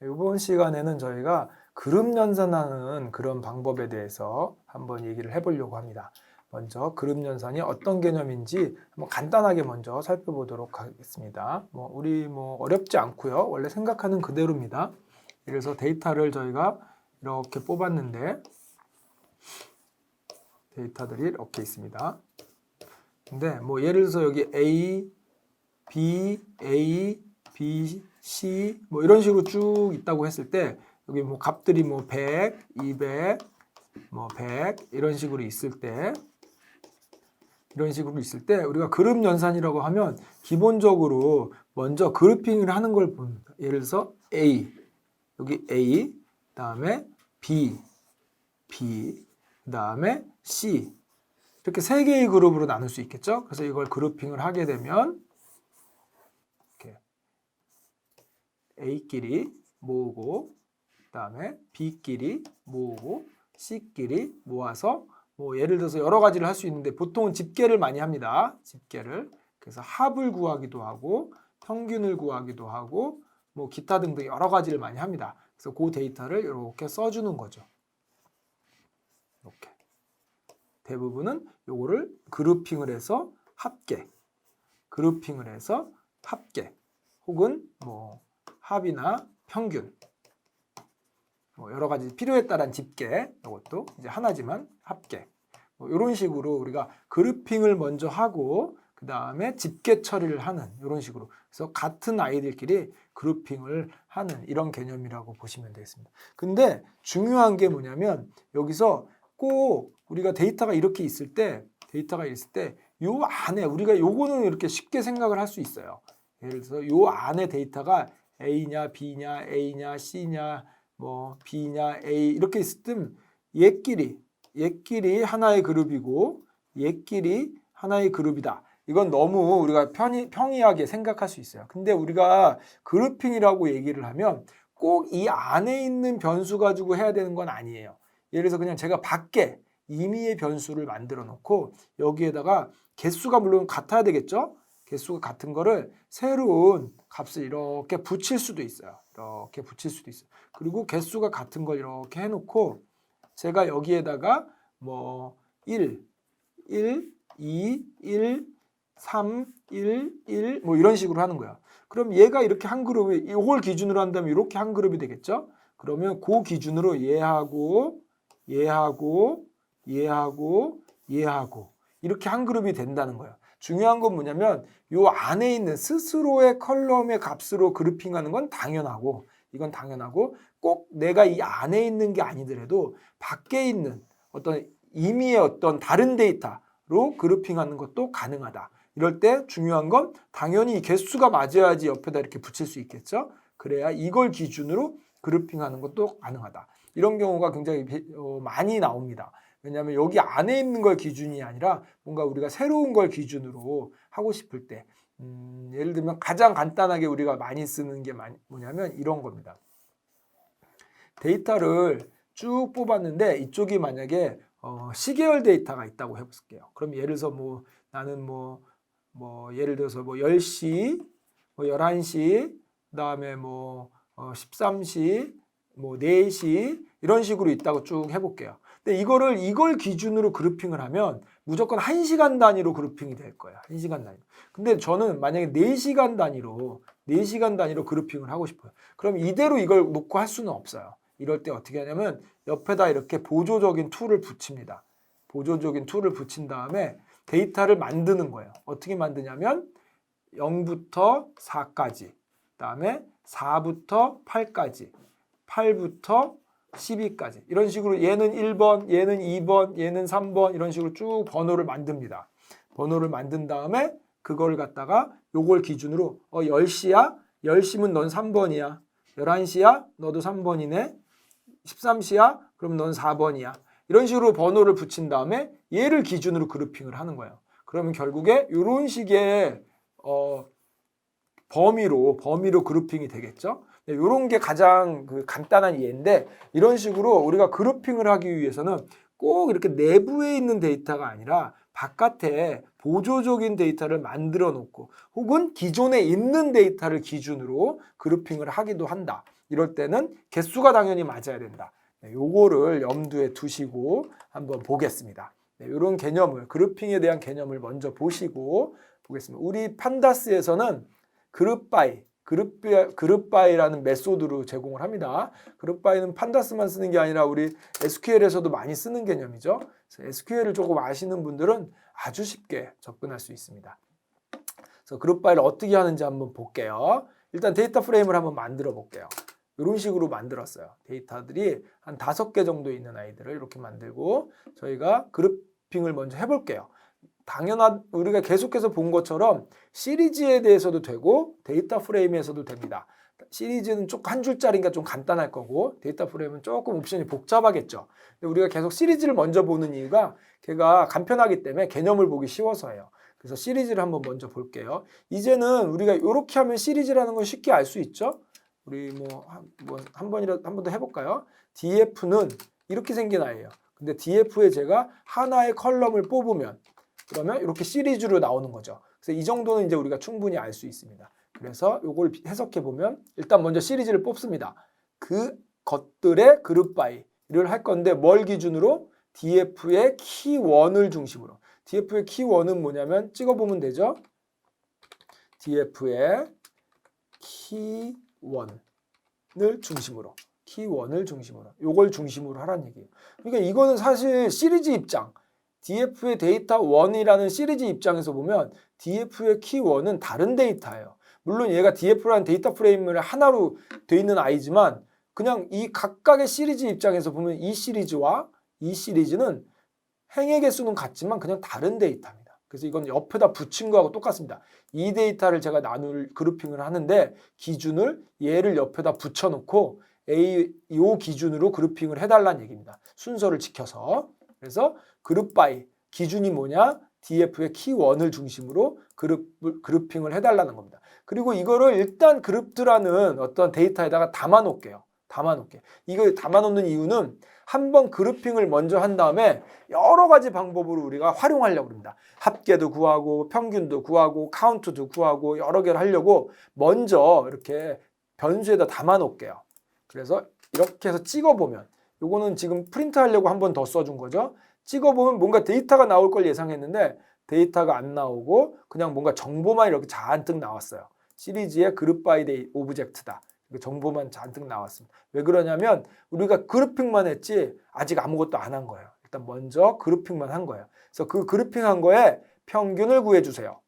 이번 시간에는 저희가 그룹 연산하는 그런 방법에 대해서 한번 얘기를 해보려고 합니다. 먼저 그룹 연산이 어떤 개념인지 한번 간단하게 먼저 살펴보도록 하겠습니다. 우리 어렵지 않고요. 원래 생각하는 그대로입니다. 그래서 데이터를 저희가 이렇게 뽑았는데 데이터들이 이렇게 있습니다. 근데 예를 들어서 여기 A, B, C 이런 식으로 쭉 있다고 했을 때 여기 값들이 100, 200, 100 이런 식으로 있을 때 우리가 그룹 연산이라고 하면 기본적으로 먼저 그룹핑을 하는 걸 봅니다. 예를 들어서 A, 여기 A, 그다음에 B, 그다음에 C 이렇게 세 개의 그룹으로 나눌 수 있겠죠? 그래서 이걸 그룹핑을 하게 되면 이렇게 A끼리 모으고 그다음에 B끼리 모으고 C끼리 모아서 예를 들어서 여러 가지를 할 수 있는데 보통은 집계를 많이 합니다. 집계를. 그래서 합을 구하기도 하고 평균을 구하기도 하고 기타 등등 여러 가지를 많이 합니다. 그래서 그 데이터를 이렇게 써주는 거죠. 이렇게. 대부분은 요거를 그룹핑을 해서 합계 혹은 합이나 평균 여러 가지 필요에 따른 집계 이것도 이제 하나지만 합계 이런 식으로 우리가 그룹핑을 먼저 하고 그 다음에 집계 처리를 하는 이런 식으로 그래서 같은 아이들끼리 그룹핑을 하는 이런 개념이라고 보시면 되겠습니다. 근데 중요한 게 뭐냐면 여기서 꼭 우리가 데이터가 이렇게 있을 때 요 안에 우리가 요거는 이렇게 쉽게 생각을 할 수 있어요. 예를 들어서 요 안에 데이터가 A냐 B냐 A냐 C냐 B냐 A 이렇게 있을 때 얘끼리 하나의 그룹이고 얘끼리 하나의 그룹이다. 이건 너무 우리가 평이하게 생각할 수 있어요. 근데 우리가 그룹핑이라고 얘기를 하면 꼭 이 안에 있는 변수 가지고 해야 되는 건 아니에요. 예를 들어서 그냥 제가 밖에 임의의 변수를 만들어 놓고 여기에다가 개수가 물론 같아야 되겠죠? 개수가 같은 거를 새로운 값을 이렇게 붙일 수도 있어요. 그리고 개수가 같은 걸 이렇게 해놓고 제가 여기에다가 1, 2, 1, 3, 1, 1 이런 식으로 하는 거야. 그럼 얘가 이렇게 한 그룹이 이걸 기준으로 한다면 이렇게 한 그룹이 되겠죠? 그러면 그 기준으로 얘하고 이렇게 한 그룹이 된다는 거예요. 중요한 건 뭐냐면 요 안에 있는 스스로의 컬럼의 값으로 그룹핑하는 건 당연하고 이건 당연하고 꼭 내가 이 안에 있는 게 아니더라도 밖에 있는 어떤 임의의 어떤 다른 데이터로 그룹핑하는 것도 가능하다. 이럴 때 중요한 건 당연히 이 개수가 맞아야지 옆에다 이렇게 붙일 수 있겠죠. 그래야 이걸 기준으로 그룹핑하는 것도 가능하다. 이런 경우가 굉장히 많이 나옵니다. 왜냐하면 여기 안에 있는 걸 기준이 아니라 뭔가 우리가 새로운 걸 기준으로 하고 싶을 때 예를 들면 가장 간단하게 우리가 많이 쓰는 게 뭐냐면 이런 겁니다. 데이터를 쭉 뽑았는데 이쪽이 만약에 시계열 데이터가 있다고 해볼게요. 그럼 예를 들어서 나는 예를 들어서 10시, 11시, 그다음에 13시, 4시 이런 식으로 있다고 쭉 해볼게요. 근데 이걸 기준으로 그룹핑을 하면 무조건 1시간 단위로 그룹핑이 될 거예요. 1시간 단위로. 근데 저는 만약에 4시간 단위로 그룹핑을 하고 싶어요. 그럼 이대로 이걸 놓고 할 수는 없어요. 이럴 때 어떻게 하냐면 옆에다 이렇게 보조적인 툴을 붙입니다. 보조적인 툴을 붙인 다음에 데이터를 만드는 거예요. 어떻게 만드냐면 0부터 4까지, 그다음에 4부터 8까지, 8부터 12까지 이런 식으로 얘는 1번, 얘는 2번, 얘는 3번 이런 식으로 쭉 번호를 만듭니다. 번호를 만든 다음에 그걸 갖다가 요걸 기준으로 10시야? 10시면 넌 3번이야. 11시야? 너도 3번이네. 13시야? 그럼 넌 4번이야. 이런 식으로 번호를 붙인 다음에 얘를 기준으로 그룹핑을 하는 거예요. 그러면 결국에 이런 식의 범위로 그룹핑이 되겠죠. 이런 게 가장 간단한 예인데 이런 식으로 우리가 그룹핑을 하기 위해서는 꼭 이렇게 내부에 있는 데이터가 아니라 바깥에 보조적인 데이터를 만들어 놓고 혹은 기존에 있는 데이터를 기준으로 그룹핑을 하기도 한다. 이럴 때는 개수가 당연히 맞아야 된다. 네, 요거를 염두에 두시고 한번 보겠습니다. 네, 이런 개념을, 그룹핑에 대한 개념을 먼저 보시고 보겠습니다. 우리 판다스에서는 그룹바이라는 메소드로 제공을 합니다. 그룹바이는 판다스만 쓰는 게 아니라 우리 SQL에서도 많이 쓰는 개념이죠. 그래서 SQL을 조금 아시는 분들은 아주 쉽게 접근할 수 있습니다. 그래서 그룹바이를 어떻게 하는지 한번 볼게요. 일단 데이터 프레임을 한번 만들어 볼게요. 이런 식으로 만들었어요. 데이터들이 한 5개 정도 있는 아이들을 이렇게 만들고 저희가 그룹핑을 먼저 해볼게요. 당연한 우리가 계속해서 본 것처럼 시리즈에 대해서도 되고 데이터 프레임에서도 됩니다. 시리즈는 조금 한 줄짜리니까 좀 간단할 거고 데이터 프레임은 조금 옵션이 복잡하겠죠. 근데 우리가 계속 시리즈를 먼저 보는 이유가 걔가 간편하기 때문에 개념을 보기 쉬워서예요. 그래서 시리즈를 한번 먼저 볼게요. 이제는 우리가 이렇게 하면 시리즈라는 걸 쉽게 알 수 있죠. 우리 한 번 더 해볼까요? DF는 이렇게 생긴 아이예요. 근데 DF에 제가 하나의 컬럼을 뽑으면 그러면 이렇게 시리즈로 나오는 거죠. 그래서 이 정도는 이제 우리가 충분히 알 수 있습니다. 그래서 이걸 해석해 보면 일단 먼저 시리즈를 뽑습니다. 그 것들의 그룹 바이를 할 건데 뭘 기준으로? DF의 키1을 중심으로. DF의 키1은 뭐냐면 찍어보면 되죠. DF의 키1을 중심으로. 키1을 중심으로. 요걸 중심으로 하라는 얘기예요. 그러니까 이거는 사실 시리즈 입장. DF의 데이터 1이라는 시리즈 입장에서 보면 DF의 키1은 다른 데이터예요. 물론 얘가 DF라는 데이터 프레임을 하나로 돼 있는 아이지만 그냥 이 각각의 시리즈 입장에서 보면 이 시리즈와 이 시리즈는 행의 개수는 같지만 그냥 다른 데이터입니다. 그래서 이건 옆에다 붙인 거하고 똑같습니다. 이 데이터를 제가 그룹핑을 하는데 기준을 얘를 옆에다 붙여놓고 요 기준으로 그룹핑을 해달라는 얘기입니다. 순서를 지켜서. 그래서 그룹 바이 기준이 뭐냐? DF의 키1을 중심으로 그룹핑을 해달라는 겁니다. 그리고 이거를 일단 그룹드라는 어떤 데이터에다가 담아놓을게요. 이걸 담아놓는 이유는 한번 그룹핑을 먼저 한 다음에 여러 가지 방법으로 우리가 활용하려고 합니다. 합계도 구하고 평균도 구하고 카운트도 구하고 여러 개를 하려고 먼저 이렇게 변수에다 담아놓을게요. 그래서 이렇게 해서 찍어보면 요거는 지금 프린트 하려고 한 번 더 써준 거죠. 찍어보면 뭔가 데이터가 나올 걸 예상했는데 데이터가 안 나오고 그냥 뭔가 정보만 이렇게 잔뜩 나왔어요. 시리즈의 그룹 바이 데이 오브젝트다. 정보만 잔뜩 나왔습니다. 왜 그러냐면 우리가 그룹핑만 했지 아직 아무것도 안 한 거예요. 일단 먼저 그룹핑만 한 거예요. 그래서 그 그룹핑한 거에 평균을 구해주세요.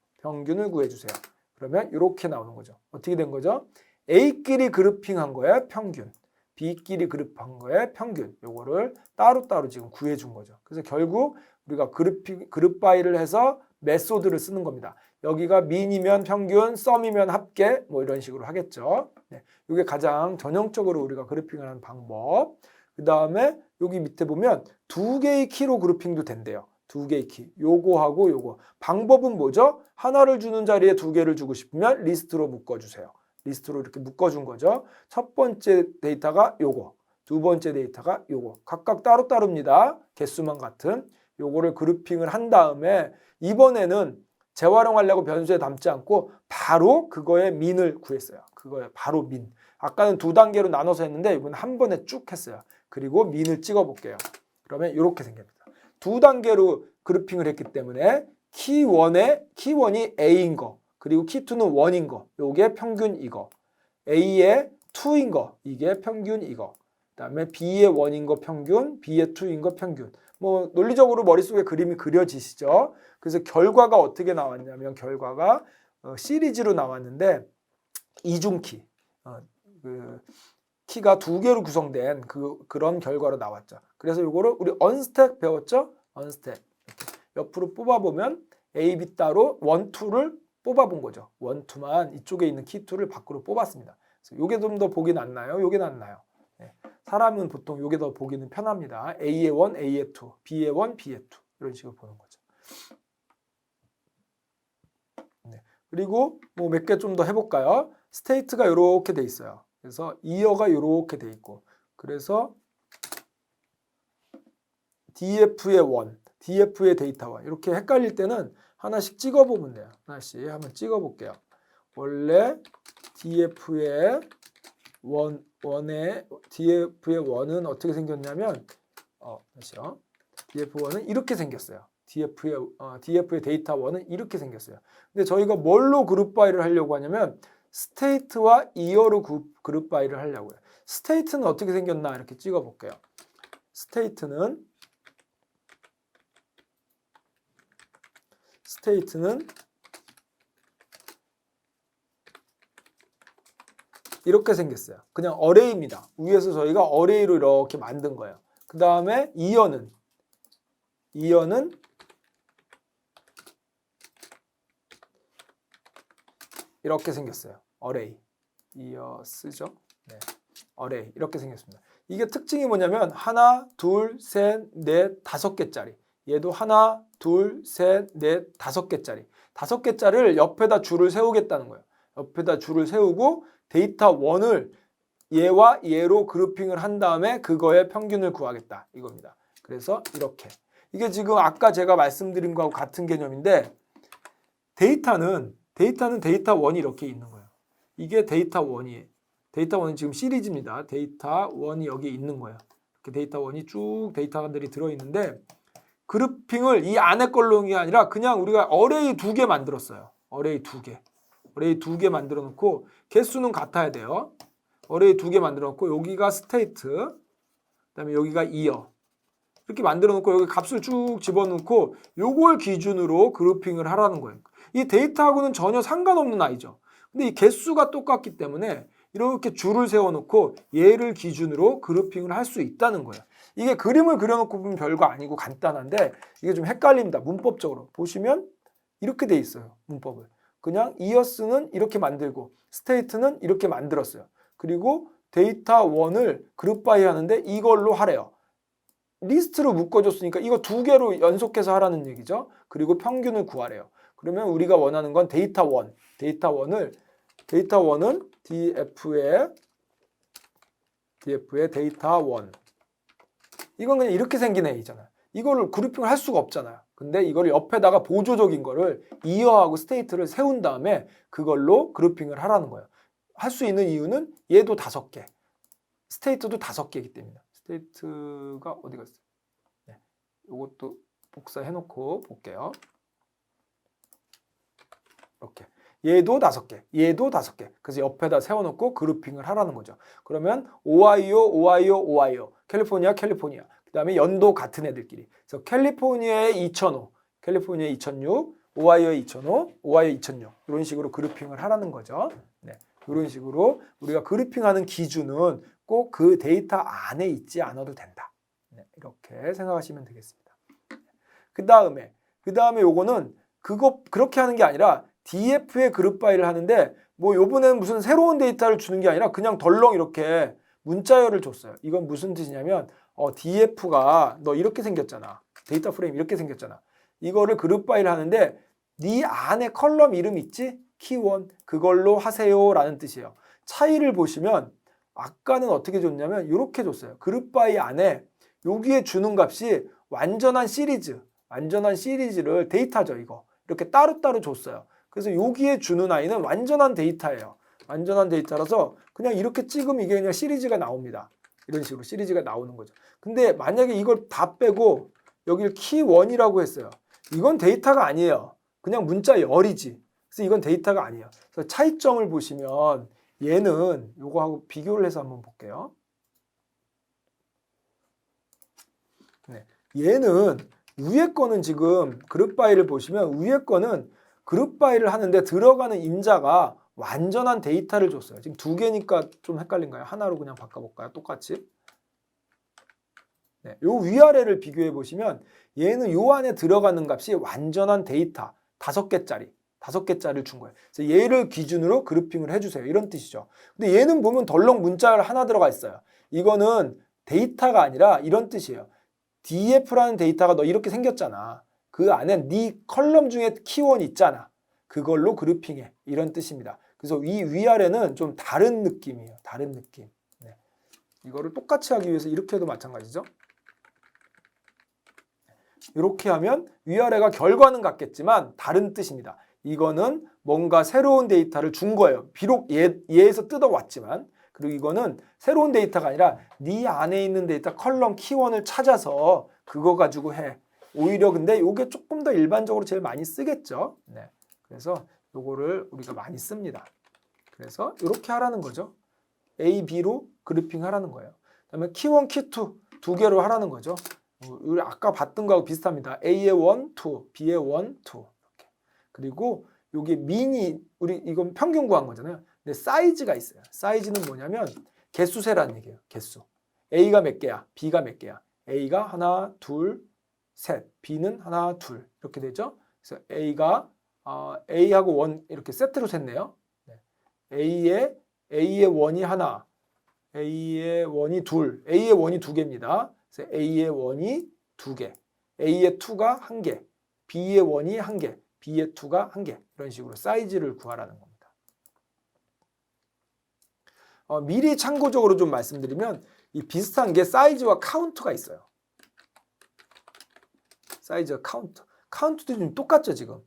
그러면 이렇게 나오는 거죠. 어떻게 된 거죠? A끼리 그룹핑한 거에 평균, B끼리 그룹한 거에 평균. 요거를 따로따로 지금 구해준 거죠. 그래서 결국 우리가 그룹 바이를 해서 메소드를 쓰는 겁니다. 여기가 민이면 평균, 썸이면 합계 뭐 이런 식으로 하겠죠. 네, 이게 가장 전형적으로 우리가 그룹핑을 하는 방법. 그 다음에 여기 밑에 보면 2개의 키로 그룹핑도 된대요. 2개의 키. 요거하고 요거. 방법은 뭐죠? 하나를 주는 자리에 2개를 주고 싶으면 리스트로 묶어주세요. 리스트로 이렇게 묶어준 거죠. 첫 번째 데이터가 요거. 두 번째 데이터가 요거. 각각 따로따로입니다. 개수만 같은. 요거를 그룹핑을 한 다음에 이번에는 재활용하려고 변수에 담지 않고 바로 그거의 민을 구했어요. 그거에 바로 민. 아까는 2단계로 나눠서 했는데 이번엔 한 번에 쭉 했어요. 그리고 민을 찍어 볼게요. 그러면 이렇게 생깁니다. 2단계로 그룹핑을 했기 때문에 키1이 A인 거 그리고 키2는 1인 거 요게 평균 이거. A의 2인 거 이게 평균 이거. 그다음에 B의 1인 거 평균, B의 2인 거 평균. 뭐 논리적으로 머릿속에 그림이 그려지시죠? 그래서 결과가 어떻게 나왔냐면 결과가 시리즈로 나왔는데 이중키 키가 2개로 구성된 그런 결과로 나왔죠. 그래서 이거를 우리 언스택 배웠죠? 언스택 옆으로 뽑아보면 A, B 따로 1, 2를 뽑아본 거죠. 1, 2만 이쪽에 있는 키2를 밖으로 뽑았습니다. 그래서 이게 좀 더 보기 낫나요? 이게 낫나요? 네. 사람은 보통 이게 더 보기는 편합니다. A의 1, A의 2, B의 1, B의 2 이런 식으로 보는 거죠. 네. 그리고 뭐 몇 개 좀 더 해볼까요? 스테이트가 이렇게 돼 있어요. 그래서 이어가 이렇게 돼 있고 그래서 DF의 1, DF의 데이터1 이렇게 헷갈릴 때는 하나씩 찍어보면 돼요. 하나씩 한번 찍어볼게요. 원래 DF의 원은 어떻게 생겼냐면 다시요. DF1은 이렇게 생겼어요. DF의 데이터1은 이렇게 생겼어요. 근데 저희가 뭘로 그룹 바이를 하려고 하냐면 스테이트와 이어로 그룹 바이를 하려고요. 스테이트는 어떻게 생겼나 이렇게 찍어 볼게요. 스테이트는 이렇게 생겼어요. 그냥 어레이입니다. 위에서 저희가 어레이로 이렇게 만든 거예요. 그 다음에 이어는 이렇게 생겼어요. 어레이. 이어 쓰죠? 네. 어레이. 이렇게 생겼습니다. 이게 특징이 뭐냐면 하나, 둘, 셋, 넷, 5개짜리. 얘도 하나, 둘, 셋, 넷, 5개짜리. 5개짜리를 옆에다 줄을 세우겠다는 거예요. 옆에다 줄을 세우고 데이터 1을 얘와 얘로 그룹핑을 한 다음에 그거의 평균을 구하겠다. 이겁니다. 그래서 이렇게. 이게 지금 아까 제가 말씀드린 거하고 같은 개념인데 데이터는 데이터 1이 이렇게 있는 거예요. 이게 데이터 1이에요. 데이터 1은 지금 시리즈입니다. 데이터 1이 여기 있는 거예요. 이렇게 데이터 1이 쭉 데이터들이 들어있는데 그룹핑을 이 안에 걸로 한 게 아니라 그냥 우리가 어레이 2개 만들었어요. 어레이 2개 만들어 놓고 개수는 같아야 돼요. 어레이 2개 만들어 놓고 여기가 스테이트, 그다음에 여기가 이어 이렇게 만들어 놓고 여기 값을 쭉 집어넣고 요걸 기준으로 그룹핑을 하라는 거예요. 이 데이터하고는 전혀 상관없는 아이죠. 근데 이 개수가 똑같기 때문에 이렇게 줄을 세워놓고 얘를 기준으로 그룹핑을 할 수 있다는 거예요. 이게 그림을 그려놓고 보면 별거 아니고 간단한데 이게 좀 헷갈립니다. 문법적으로 보시면 이렇게 돼 있어요. 문법을. 그냥 이어스는 이렇게 만들고 스테이트는 이렇게 만들었어요. 그리고 데이터 1을 그룹 바이 하는데 이걸로 하래요. 리스트로 묶어줬으니까 이거 2개로 연속해서 하라는 얘기죠. 그리고 평균을 구하래요. 그러면 우리가 원하는 건 데이터 1. 데이터 1은 DF의 데이터 1. 이건 그냥 이렇게 생긴 애이잖아요. 이거를 그룹핑을 할 수가 없잖아요. 근데 이걸 옆에다가 보조적인 거를 이어하고 스테이트를 세운 다음에 그걸로 그룹핑을 하라는 거예요. 할 수 있는 이유는 얘도 5개, 스테이트도 5개이기 때문이다. 스테이트가 어디 갔어요? 네, 이것도 복사해놓고 볼게요. 이렇게. 얘도 5개, 얘도 5개. 그래서 옆에다 세워놓고 그룹핑을 하라는 거죠. 그러면 오하이오, 캘리포니아. 그 다음에 연도 같은 애들끼리. 그래서 캘리포니아의 2005, 캘리포니아의 2006, 오하이오의 2005, 오하이오 2006 이런 식으로 그룹핑을 하라는 거죠. 네, 이런 식으로 우리가 그룹핑하는 기준은 꼭 그 데이터 안에 있지 않아도 된다. 네, 이렇게 생각하시면 되겠습니다. 그 다음에 요거는 그렇게 하는 게 아니라 DF의 그룹 바이를 하는데 뭐 요번에는 무슨 새로운 데이터를 주는 게 아니라 그냥 덜렁 이렇게 문자열을 줬어요. 이건 무슨 뜻이냐면 DF가 너 이렇게 생겼잖아. 데이터 프레임 이렇게 생겼잖아. 이거를 그룹 바이를 하는데 네 안에 컬럼 이름 있지? 키1 그걸로 하세요 라는 뜻이에요. 차이를 보시면 아까는 어떻게 줬냐면 이렇게 줬어요. 그룹 바이 안에 여기에 주는 값이 완전한 시리즈를 데이터죠. 이거 이렇게 따로따로 줬어요. 그래서 여기에 주는 아이는 완전한 데이터예요. 완전한 데이터라서 그냥 이렇게 찍으면 이게 그냥 시리즈가 나옵니다. 이런 식으로 시리즈가 나오는 거죠. 근데 만약에 이걸 다 빼고 여기를 키1이라고 했어요. 이건 데이터가 아니에요. 그냥 문자열이지. 그래서 이건 데이터가 아니에요. 그래서 차이점을 보시면 얘는 요거하고 비교를 해서 한번 볼게요. 네, 얘는 위에 거는 지금 그룹 바이를 보시면 위에 거는 그룹 바이를 하는데 들어가는 임자가 완전한 데이터를 줬어요. 지금 2개니까 좀 헷갈린가요? 하나로 그냥 바꿔볼까요? 똑같이. 네, 요 위아래를 비교해 보시면 얘는 요 안에 들어가는 값이 완전한 데이터 5개짜리를 준 거예요. 그래서 얘를 기준으로 그룹핑을 해주세요. 이런 뜻이죠. 근데 얘는 보면 덜렁 문자가 하나 들어가 있어요. 이거는 데이터가 아니라 이런 뜻이에요. DF라는 데이터가 너 이렇게 생겼잖아. 그 안에 네 컬럼 중에 키1 있잖아. 그걸로 그룹핑해. 이런 뜻입니다. 그래서 위아래는 좀 다른 느낌이에요. 다른 느낌. 네. 이거를 똑같이 하기 위해서 이렇게 해도 마찬가지죠. 이렇게 하면 위아래가 결과는 같겠지만 다른 뜻입니다. 이거는 뭔가 새로운 데이터를 준 거예요. 비록 얘에서 뜯어왔지만. 그리고 이거는 새로운 데이터가 아니라 네 안에 있는 데이터 컬럼 키원을 찾아서 그거 가지고 해. 오히려 근데 이게 조금 더 일반적으로 제일 많이 쓰겠죠. 네. 그래서 요거를 우리가 많이 씁니다. 그래서 이렇게 하라는 거죠. A, B로 그룹핑 하라는 거예요. 그다음에 키1, 키2 두 개로 하라는 거죠. 우리 아까 봤던 거하고 비슷합니다. A의 1, 2, B의 1, 2 이렇게. 그리고 여기 미니 우리 이건 평균 구한 거잖아요. 근데 사이즈가 있어요. 사이즈는 뭐냐면 개수 세라는 얘기예요. 개수. A가 몇 개야? B가 몇 개야? A가 하나, 둘, 셋. B는 하나, 둘 이렇게 되죠. 그래서 A하고 1 이렇게 세트로 셌네요. A의 1이 하나, A의 1이 둘, A의 1이 두 개입니다. 그래서 A의 1이 두 개, A의 2가 한 개, B의 1이 한 개, B의 2가 한 개. 이런 식으로 사이즈를 구하라는 겁니다. 미리 참고적으로 좀 말씀드리면 이 비슷한 게 사이즈와 카운트가 있어요. 사이즈와 카운트. 카운트도 좀 똑같죠, 지금.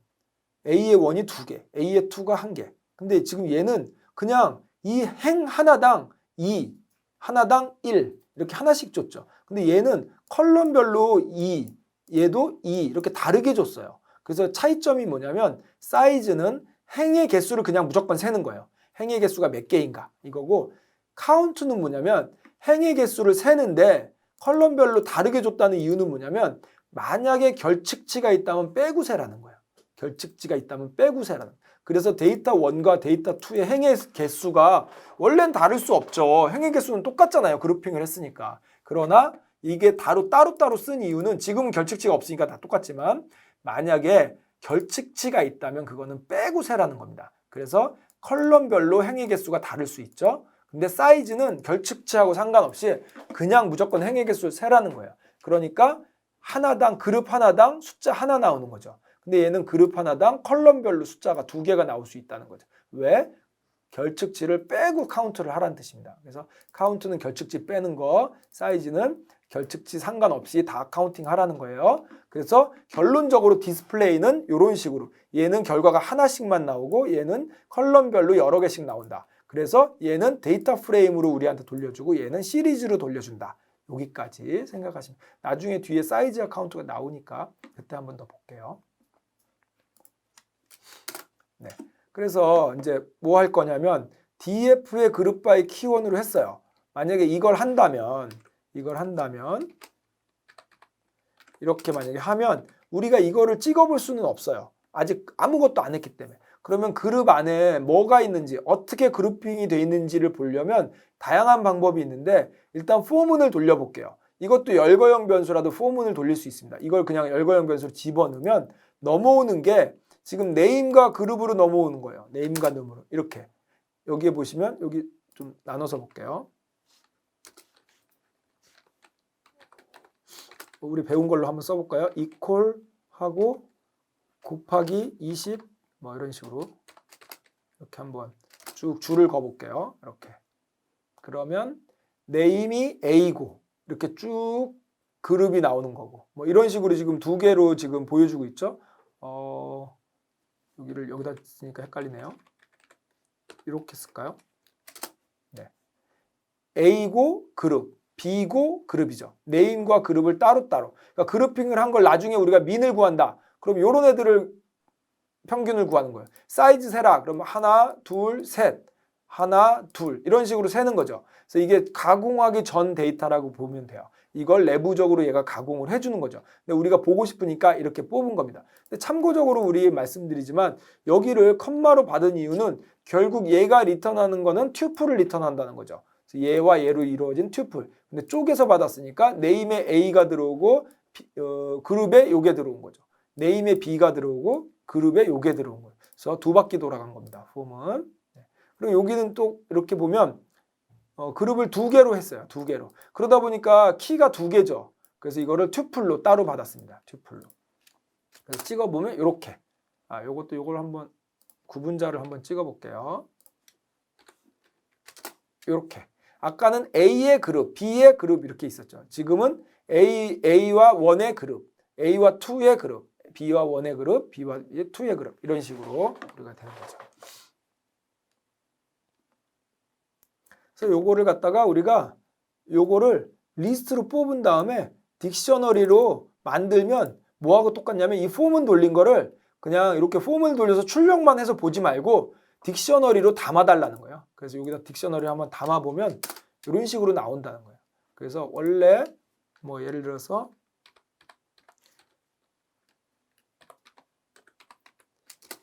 A의 1이 두 개, A의 2가 한 개. 근데 지금 얘는 그냥 이 행 하나당 2, 하나당 1 이렇게 하나씩 줬죠. 근데 얘는 컬럼별로 2, 얘도 2 이렇게 다르게 줬어요. 그래서 차이점이 뭐냐면 사이즈는 행의 개수를 그냥 무조건 세는 거예요. 행의 개수가 몇 개인가 이거고 카운트는 뭐냐면 행의 개수를 세는데 컬럼별로 다르게 줬다는 이유는 뭐냐면 만약에 결측치가 있다면 빼고 세라는 거예요. 결측치가 있다면 빼고 세라는 거예요. 그래서 데이터 1과 데이터 2의 행의 개수가 원래는 다를 수 없죠. 행의 개수는 똑같잖아요. 그룹핑을 했으니까. 그러나 이게 따로따로 쓴 이유는 지금은 결측치가 없으니까 다 똑같지만 만약에 결측치가 있다면 그거는 빼고 세라는 겁니다. 그래서 컬럼별로 행의 개수가 다를 수 있죠. 근데 사이즈는 결측치하고 상관없이 그냥 무조건 행의 개수를 세라는 거예요. 그러니까 그룹 하나당 숫자 하나 나오는 거죠. 근데 얘는 그룹 하나당 컬럼별로 숫자가 두 개가 나올 수 있다는 거죠. 왜? 결측치를 빼고 카운트를 하라는 뜻입니다. 그래서 카운트는 결측치 빼는 거, 사이즈는 결측치 상관없이 다 카운팅 하라는 거예요. 그래서 결론적으로 디스플레이는 이런 식으로 얘는 결과가 하나씩만 나오고 얘는 컬럼별로 여러 개씩 나온다. 그래서 얘는 데이터 프레임으로 우리한테 돌려주고 얘는 시리즈로 돌려준다. 여기까지 생각하시면 나중에 뒤에 사이즈와 카운트가 나오니까 그때 한번 더 볼게요. 네. 그래서 이제 뭐 할 거냐면 DF의 그룹 바이 키원으로 했어요. 만약에 이걸 한다면 이렇게 만약에 하면 우리가 이거를 찍어볼 수는 없어요. 아직 아무것도 안 했기 때문에. 그러면 그룹 안에 뭐가 있는지 어떻게 그룹핑이 되어 있는지를 보려면 다양한 방법이 있는데 일단 포문을 돌려볼게요. 이것도 열거형 변수라도 포문을 돌릴 수 있습니다. 이걸 그냥 열거형 변수로 집어넣으면 넘어오는 게 지금 네임과 그룹으로 넘어오는 거예요. 네임과 놈으로 이렇게. 여기에 보시면 여기 좀 나눠서 볼게요. 우리 배운 걸로 한번 써볼까요? 이퀄 하고 곱하기 20 뭐 이런 식으로 이렇게 한번 쭉 줄을 그어볼게요. 이렇게. 그러면 네임이 A고 이렇게 쭉 그룹이 나오는 거고 뭐 이런 식으로 지금 두 개로 지금 보여주고 있죠. 여기를 여기다 쓰니까 헷갈리네요. 이렇게 쓸까요? 네. A고 그룹, B고 그룹이죠. 네임과 그룹을 따로따로. 그러니까 그룹핑을 한 걸 나중에 우리가 민을 구한다. 그럼 이런 애들을 평균을 구하는 거예요. 사이즈 세라. 그러면 하나, 둘, 셋. 하나, 둘. 이런 식으로 세는 거죠. 그래서 이게 가공하기 전 데이터라고 보면 돼요. 이걸 내부적으로 얘가 가공을 해주는 거죠. 근데 우리가 보고 싶으니까 이렇게 뽑은 겁니다. 근데 참고적으로 우리 말씀드리지만 여기를 컴마로 받은 이유는 결국 얘가 리턴하는 거는 튜플을 리턴한다는 거죠. 그래서 얘와 얘로 이루어진 튜플. 근데 쪼개서 받았으니까 네임에 A가 들어오고 그룹에 요게 들어온 거죠. 네임에 B가 들어오고 그룹에 요게 들어온 거예요. 그래서 두 바퀴 돌아간 겁니다. 폼은. 그리고 여기는 또 이렇게 보면 그룹을 두 개로 했어요. 두 개로. 그러다 보니까 키가 두 개죠. 그래서 이거를 튜플로 따로 받았습니다. 튜플로. 그래서 찍어보면 이렇게. 요것도 요걸 한번 구분자를 한번 찍어볼게요. 이렇게. 아까는 A의 그룹, B의 그룹 이렇게 있었죠. 지금은 A와 1의 그룹, A와 2의 그룹, B와 1의 그룹, B와 2의 그룹 이런 식으로 우리가 되는 거죠. 그래서 요거를 갖다가 우리가 요거를 리스트로 뽑은 다음에 딕셔너리로 만들면 뭐하고 똑같냐면 이 폼은 돌린 거를 그냥 이렇게 폼을 돌려서 출력만 해서 보지 말고 딕셔너리로 담아달라는 거예요. 그래서 여기다 딕셔너리 한번 담아보면 이런 식으로 나온다는 거예요. 그래서 원래 뭐 예를 들어서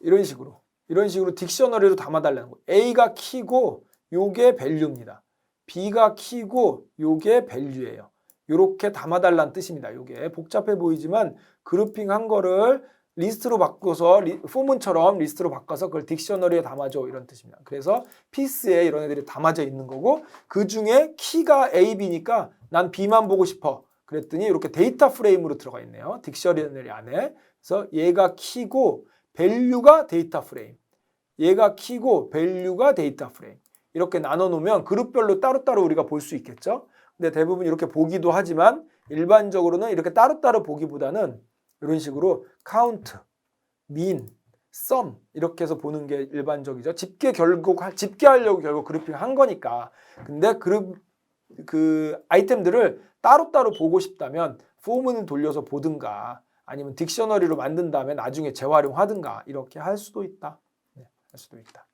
이런 식으로 딕셔너리로 담아달라는 거예요. A가 키고 요게 밸류입니다. B가 키고 요게 밸류예요. 요렇게 담아달라는 뜻입니다. 요게 복잡해 보이지만 그룹핑한 거를 리스트로 바꿔서 포문처럼 리스트로 바꿔서 그걸 딕셔너리에 담아줘 이런 뜻입니다. 그래서 피스에 이런 애들이 담아져 있는 거고 그 중에 키가 A, B니까 난 B만 보고 싶어. 그랬더니 이렇게 데이터 프레임으로 들어가 있네요. 딕셔너리 안에. 그래서 얘가 키고 밸류가 데이터 프레임. 얘가 키고 밸류가 데이터 프레임. 이렇게 나눠 놓으면 그룹별로 따로따로 우리가 볼 수 있겠죠. 근데 대부분 이렇게 보기도 하지만 일반적으로는 이렇게 따로따로 보기보다는 이런 식으로 카운트, 민, 썸 이렇게 해서 보는 게 일반적이죠. 집계하려고 결국 그룹핑 한 거니까. 근데 그 아이템들을 따로따로 보고 싶다면 포문을 돌려서 보든가 아니면 딕셔너리로 만든 다음에 나중에 재활용하든가 이렇게 할 수도 있다. 네, 할 수도 있다.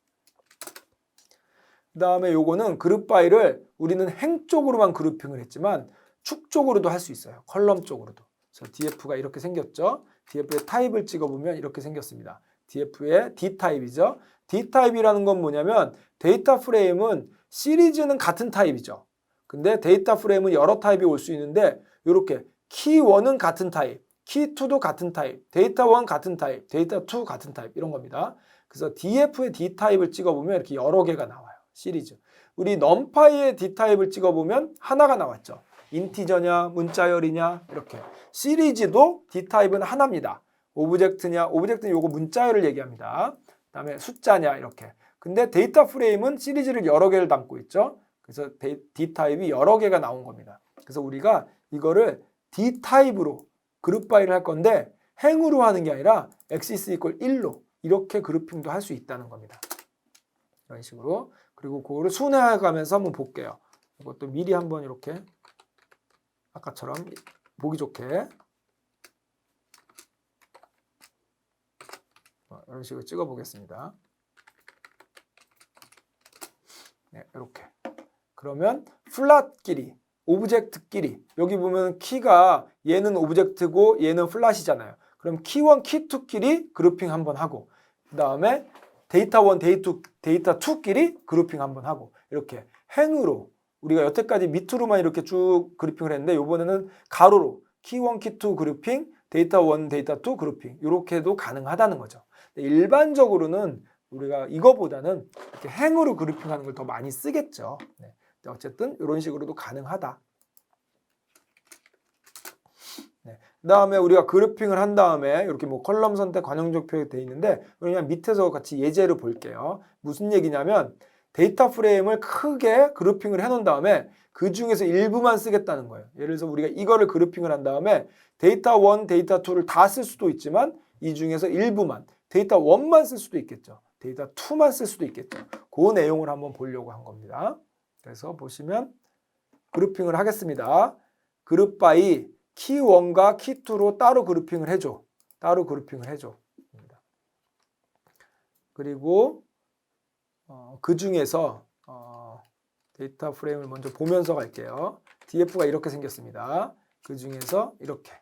그 다음에 요거는 그룹 바이를 우리는 행 쪽으로만 그룹핑을 했지만 축 쪽으로도 할 수 있어요. 컬럼 쪽으로도. 그래서 DF가 이렇게 생겼죠. DF의 타입을 찍어보면 이렇게 생겼습니다. DF의 D타입이죠. D타입이라는 건 뭐냐면 데이터 프레임은 시리즈는 같은 타입이죠. 근데 데이터 프레임은 여러 타입이 올 수 있는데 이렇게 키 1은 같은 타입, 키 2도 같은 타입, 데이터 1 같은 타입, 데이터 2 같은 타입 이런 겁니다. 그래서 DF의 D타입을 찍어보면 이렇게 여러 개가 나와요. 시리즈. 우리 넘파이의 D타입을 찍어보면 하나가 나왔죠. 인티저냐, 문자열이냐 이렇게. 시리즈도 D타입은 하나입니다. 오브젝트냐, 오브젝트는 요거 문자열을 얘기합니다. 그 다음에 숫자냐 이렇게. 근데 데이터 프레임은 시리즈를 여러 개를 담고 있죠. 그래서 D타입이 여러 개가 나온 겁니다. 그래서 우리가 이거를 D타입으로 그룹 바이를 할 건데 행으로 하는 게 아니라 axis equal 1로 이렇게 그룹핑도 할 수 있다는 겁니다. 이런 식으로. 그리고 그거를 순회해 가면서 한번 볼게요. 이것도 미리 한번 이렇게 아까처럼 보기 좋게 이런 식으로 찍어 보겠습니다. 네, 이렇게. 그러면 플랫끼리, 오브젝트끼리 여기 보면 키가 얘는 오브젝트고 얘는 플랫이잖아요. 그럼 키1, 키2끼리 그룹핑 한번 하고 그 다음에 데이터 1, 데이터 2끼리 그룹핑 한번 하고 이렇게 행으로 우리가 여태까지 밑으로만 이렇게 쭉 그룹핑을 했는데 이번에는 가로로 키1, 키2 그룹핑, 데이터 1, 데이터 2 그룹핑 이렇게도 가능하다는 거죠. 일반적으로는 우리가 이거보다는 이렇게 행으로 그룹핑하는 걸 더 많이 쓰겠죠. 네. 어쨌든 이런 식으로도 가능하다. 네. 그 다음에 우리가 그룹핑을 한 다음에 이렇게 뭐 컬럼 선택 관용적 표현이 되어 있는데 그냥 밑에서 같이 예제를 볼게요. 무슨 얘기냐면 데이터 프레임을 크게 그룹핑을 해놓은 다음에 그 중에서 일부만 쓰겠다는 거예요. 예를 들어서 우리가 이거를 그룹핑을 한 다음에 데이터 1, 데이터 2를 다 쓸 수도 있지만 이 중에서 일부만 데이터 1만 쓸 수도 있겠죠. 데이터 2만 쓸 수도 있겠죠. 그 내용을 한번 보려고 한 겁니다. 그래서 보시면 그룹핑을 하겠습니다. 그룹 바이 키 1과 키 2로 따로 그룹핑을 해줘. 따로 그룹핑을 해줘. 그리고 그 중에서 데이터 프레임을 먼저 보면서 갈게요. DF가 이렇게 생겼습니다. 그 중에서 이렇게.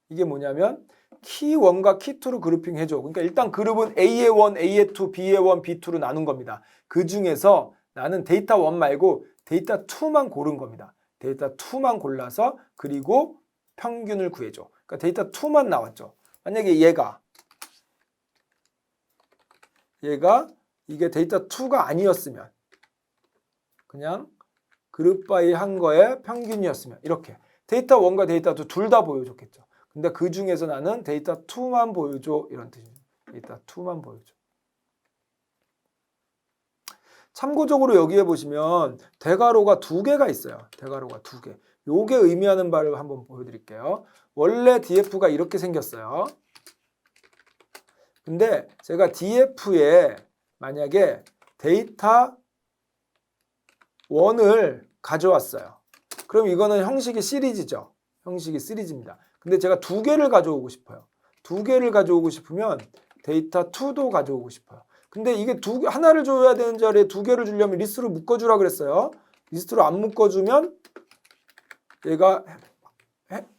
이게 뭐냐면 키 1과 키 2로 그룹핑 해줘. 그러니까 일단 그룹은 A의 1, A의 2, B의 1, B2로 나눈 겁니다. 그 중에서 나는 데이터 1 말고 데이터 2만 고른 겁니다. 데이터 2만 골라서 그리고 평균을 구해줘. 그러니까 데이터 2만 나왔죠. 만약에 얘가 이게 데이터 2가 아니었으면 그냥 그룹 바이 한 거에 평균이었으면 이렇게 데이터 1과 데이터 2 둘 다 보여줬겠죠. 근데 그 중에서 나는 데이터 2만 보여줘 이런 뜻입니다. 데이터 2만 보여줘. 참고적으로 여기에 보시면 대괄호가 2개가 있어요. 대괄호가 2개. 요게 의미하는 바를 한번 보여드릴게요. 원래 df가 이렇게 생겼어요. 근데 제가 df에 만약에 데이터 1을 가져왔어요. 그럼 이거는 형식이 시리즈죠. 형식이 시리즈입니다. 근데 제가 두 개를 가져오고 싶어요. 두 개를 가져오고 싶으면 데이터 2도 가져오고 싶어요. 근데 이게 하나를 줘야 되는 자리에 두 개를 주려면 리스트로 묶어주라 그랬어요. 리스트로 안 묶어주면 얘가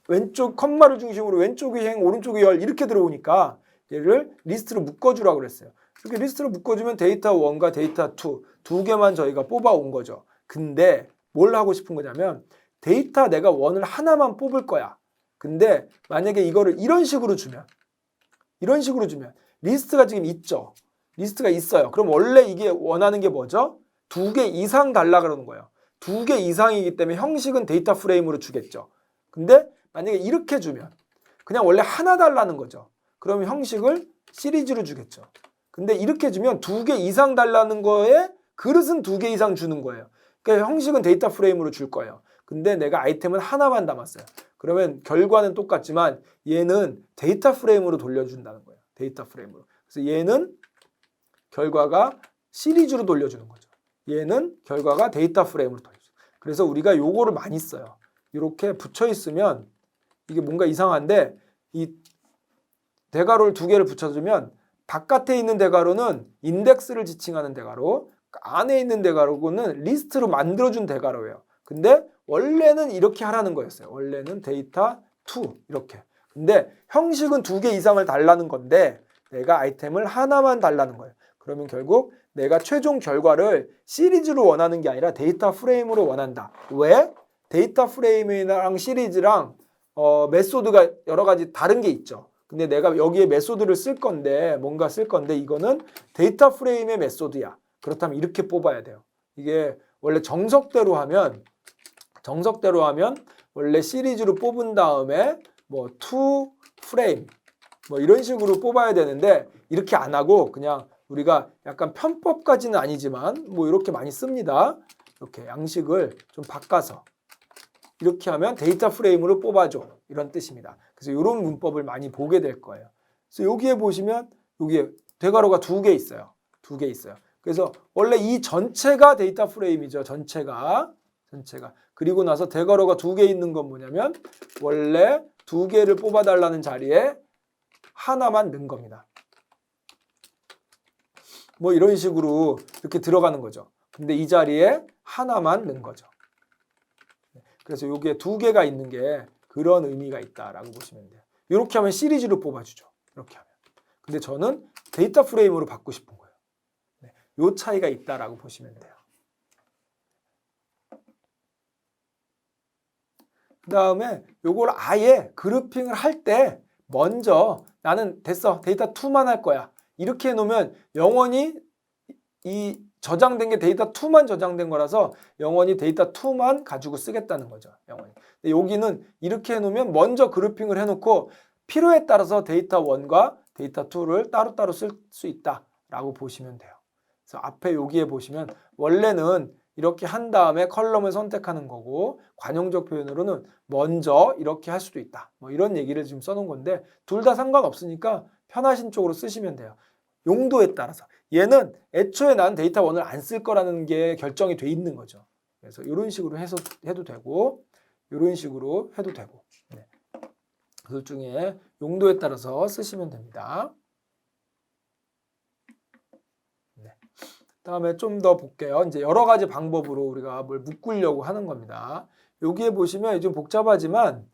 왼쪽 컴마를 중심으로 왼쪽이 행, 오른쪽이 열 이렇게 들어오니까 얘를 리스트로 묶어주라고 그랬어요. 이렇게 리스트로 묶어주면 데이터 1과 데이터 2 두 개만 저희가 뽑아온 거죠. 근데 뭘 하고 싶은 거냐면 데이터 내가 1을 하나만 뽑을 거야. 근데 만약에 이거를 이런 식으로 주면 리스트가 지금 있죠. 리스트가 있어요. 그럼 원래 이게 원하는 게 뭐죠? 2개 이상 달라 그러는 거예요. 2개 이상이기 때문에 형식은 데이터 프레임으로 주겠죠. 근데 만약에 이렇게 주면 그냥 원래 하나 달라는 거죠. 그러면 형식을 시리즈로 주겠죠. 근데 이렇게 주면 2개 이상 달라는 거에 그릇은 2개 이상 주는 거예요. 그러니까 형식은 데이터 프레임으로 줄 거예요. 근데 내가 아이템은 하나만 담았어요. 그러면 결과는 똑같지만 얘는 데이터 프레임으로 돌려준다는 거예요. 데이터 프레임으로. 그래서 얘는 결과가 시리즈로 돌려주는 거죠. 얘는 결과가 데이터 프레임으로 돌려줘요. 그래서 우리가 요거를 많이 써요. 이렇게 붙여 있으면 이게 뭔가 이상한데 이 대괄호를 두 개를 붙여주면 바깥에 있는 대괄호는 인덱스를 지칭하는 대괄호, 안에 있는 대괄호는 리스트로 만들어준 대괄호예요. 근데 원래는 이렇게 하라는 거였어요. 원래는 데이터 2 이렇게. 근데 형식은 2개 이상을 달라는 건데 내가 아이템을 하나만 달라는 거예요. 그러면 결국 내가 최종 결과를 시리즈로 원하는 게 아니라 데이터 프레임으로 원한다. 왜? 데이터 프레임이랑 시리즈랑 메소드가 여러 가지 다른 게 있죠. 근데 내가 여기에 메소드를 쓸 건데 뭔가 쓸 건데 이거는 데이터 프레임의 메소드야. 그렇다면 이렇게 뽑아야 돼요. 이게 원래 정석대로 하면 원래 시리즈로 뽑은 다음에 뭐 to frame 뭐 이런 식으로 뽑아야 되는데 이렇게 안 하고 그냥 우리가 약간 편법까지는 아니지만 뭐 이렇게 많이 씁니다. 이렇게 양식을 좀 바꿔서 이렇게 하면 데이터 프레임으로 뽑아줘 이런 뜻입니다. 그래서 이런 문법을 많이 보게 될 거예요. 그래서 여기에 보시면 여기에 대괄호가 2개 있어요. 2개 있어요. 그래서 원래 이 전체가 데이터 프레임이죠. 전체가. 그리고 나서 대괄호가 2개 있는 건 뭐냐면 원래 2개를 뽑아달라는 자리에 하나만 넣은 겁니다. 뭐 이런 식으로 이렇게 들어가는 거죠. 근데 이 자리에 하나만 넣은 거죠. 그래서 여기에 2개가 있는 게 그런 의미가 있다라고 보시면 돼요. 이렇게 하면 시리즈로 뽑아주죠. 이렇게 하면. 근데 저는 데이터 프레임으로 받고 싶은 거예요. 이 차이가 있다라고 보시면 돼요. 그 다음에 요걸 아예 그룹핑을 할 때 먼저 나는 됐어 데이터 2만 할 거야 이렇게 해놓으면 영원히 이 저장된 게 데이터 2만 저장된 거라서 영원히 데이터 2만 가지고 쓰겠다는 거죠. 영원히. 근데 여기는 이렇게 해놓으면 먼저 그룹핑을 해놓고 필요에 따라서 데이터 1과 데이터 2를 따로따로 쓸 수 있다라고 보시면 돼요. 그래서 앞에 여기에 보시면 원래는 이렇게 한 다음에 컬럼을 선택하는 거고 관용적 표현으로는 먼저 이렇게 할 수도 있다. 뭐 이런 얘기를 지금 써놓은 건데 둘 다 상관없으니까 편하신 쪽으로 쓰시면 돼요. 용도에 따라서. 얘는 애초에 난 데이터 1을 안 쓸 거라는 게 결정이 돼 있는 거죠. 그래서 이런 식으로 해도 되고 이런 식으로 해도 되고 네. 둘 중에 용도에 따라서 쓰시면 됩니다. 다음에 좀 더 볼게요. 이제 여러 가지 방법으로 우리가 뭘 묶으려고 하는 겁니다. 여기에 보시면 좀 복잡하지만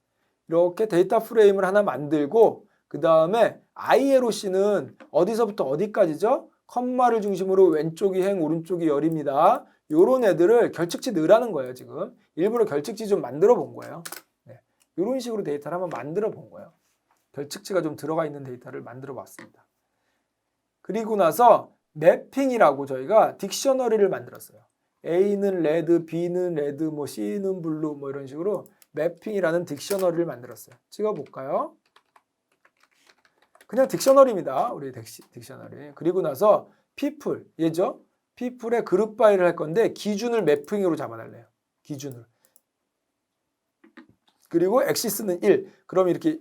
이렇게 데이터 프레임을 하나 만들고 그 다음에 ILOC는 어디서부터 어디까지죠? 컴마를 중심으로 왼쪽이 행, 오른쪽이 열입니다. 요런 애들을 결측지 넣으라는 거예요. 지금 일부러 결측지 좀 만들어 본 거예요. 네. 이런 식으로 데이터를 한번 만들어 본 거예요. 결측지가 좀 들어가 있는 데이터를 만들어 봤습니다. 그리고 나서 매핑이라고 저희가 딕셔너리를 만들었어요. A는 레드, B는 레드, 뭐 C는 블루 뭐 이런 식으로 매핑이라는 딕셔너리를 만들었어요. 찍어볼까요? 그냥 딕셔너리입니다. 우리 딕셔너리. 그리고 나서 people, 얘죠? people의 그룹 바이를 할 건데 기준을 매핑으로 잡아달래요. 기준을. 그리고 엑시스는 1. 그럼 이렇게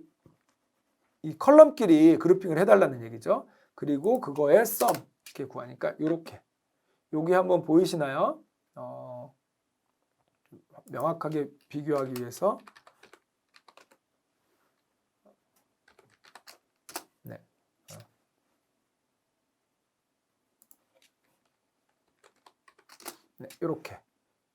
이 컬럼끼리 그룹핑을 해달라는 얘기죠. 그리고 그거의 썸 이렇게 구하니까 이렇게. 여기 한번 보이시나요? 명확하게 비교하기 위해서 네. 네,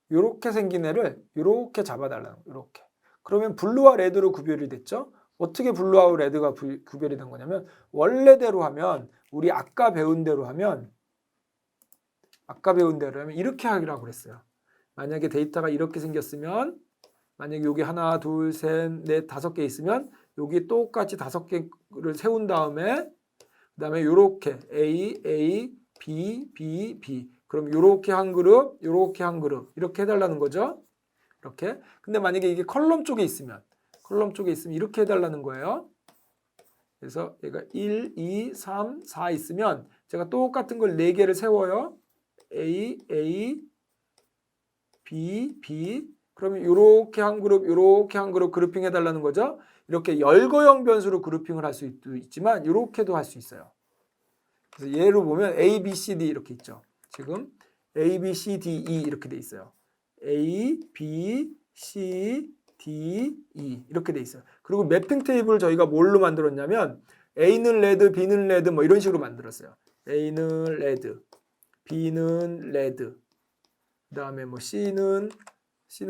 이렇게 생긴 애를 이렇게 잡아달라는 거예요. 이렇게. 그러면 블루와 레드로 구별이 됐죠? 어떻게 블루와 레드가 구별이 된 거냐면 원래대로 하면 우리 아까 배운 대로 하면 이렇게 하기라고 그랬어요. 만약에 데이터가 이렇게 생겼으면 만약에 여기 하나, 둘, 셋, 넷, 5개 있으면 여기 똑같이 5개를 세운 다음에 그다음에 요렇게 A, B, B, B. 그럼 요렇게 한 그룹, 요렇게 한 그룹 이렇게 해달라는 거죠. 이렇게. 근데 만약에 이게 컬럼 쪽에 있으면 이렇게 해달라는 거예요. 그래서 얘가 1, 2, 3, 4 있으면 제가 똑같은 걸 4개를 세워요. A, B, B. 그러면 이렇게 한 그룹, 이렇게 한 그룹 그룹핑 해달라는 거죠. 이렇게 열거형 변수로 그룹핑을 할 수도 있지만 이렇게도 할 수 있어요. 그래서 예로 보면 A, B, C, D 이렇게 있죠. 지금 A, B, C, D, E 이렇게 돼 있어요. A, B, C, D, E 이렇게 돼 있어요. 그리고 매핑 테이블 저희가 뭘로 만들었냐면 A는 레드, B는 레드 뭐 이런 식으로 만들었어요. A는 레드, B는 레드, 그 다음에 뭐 C는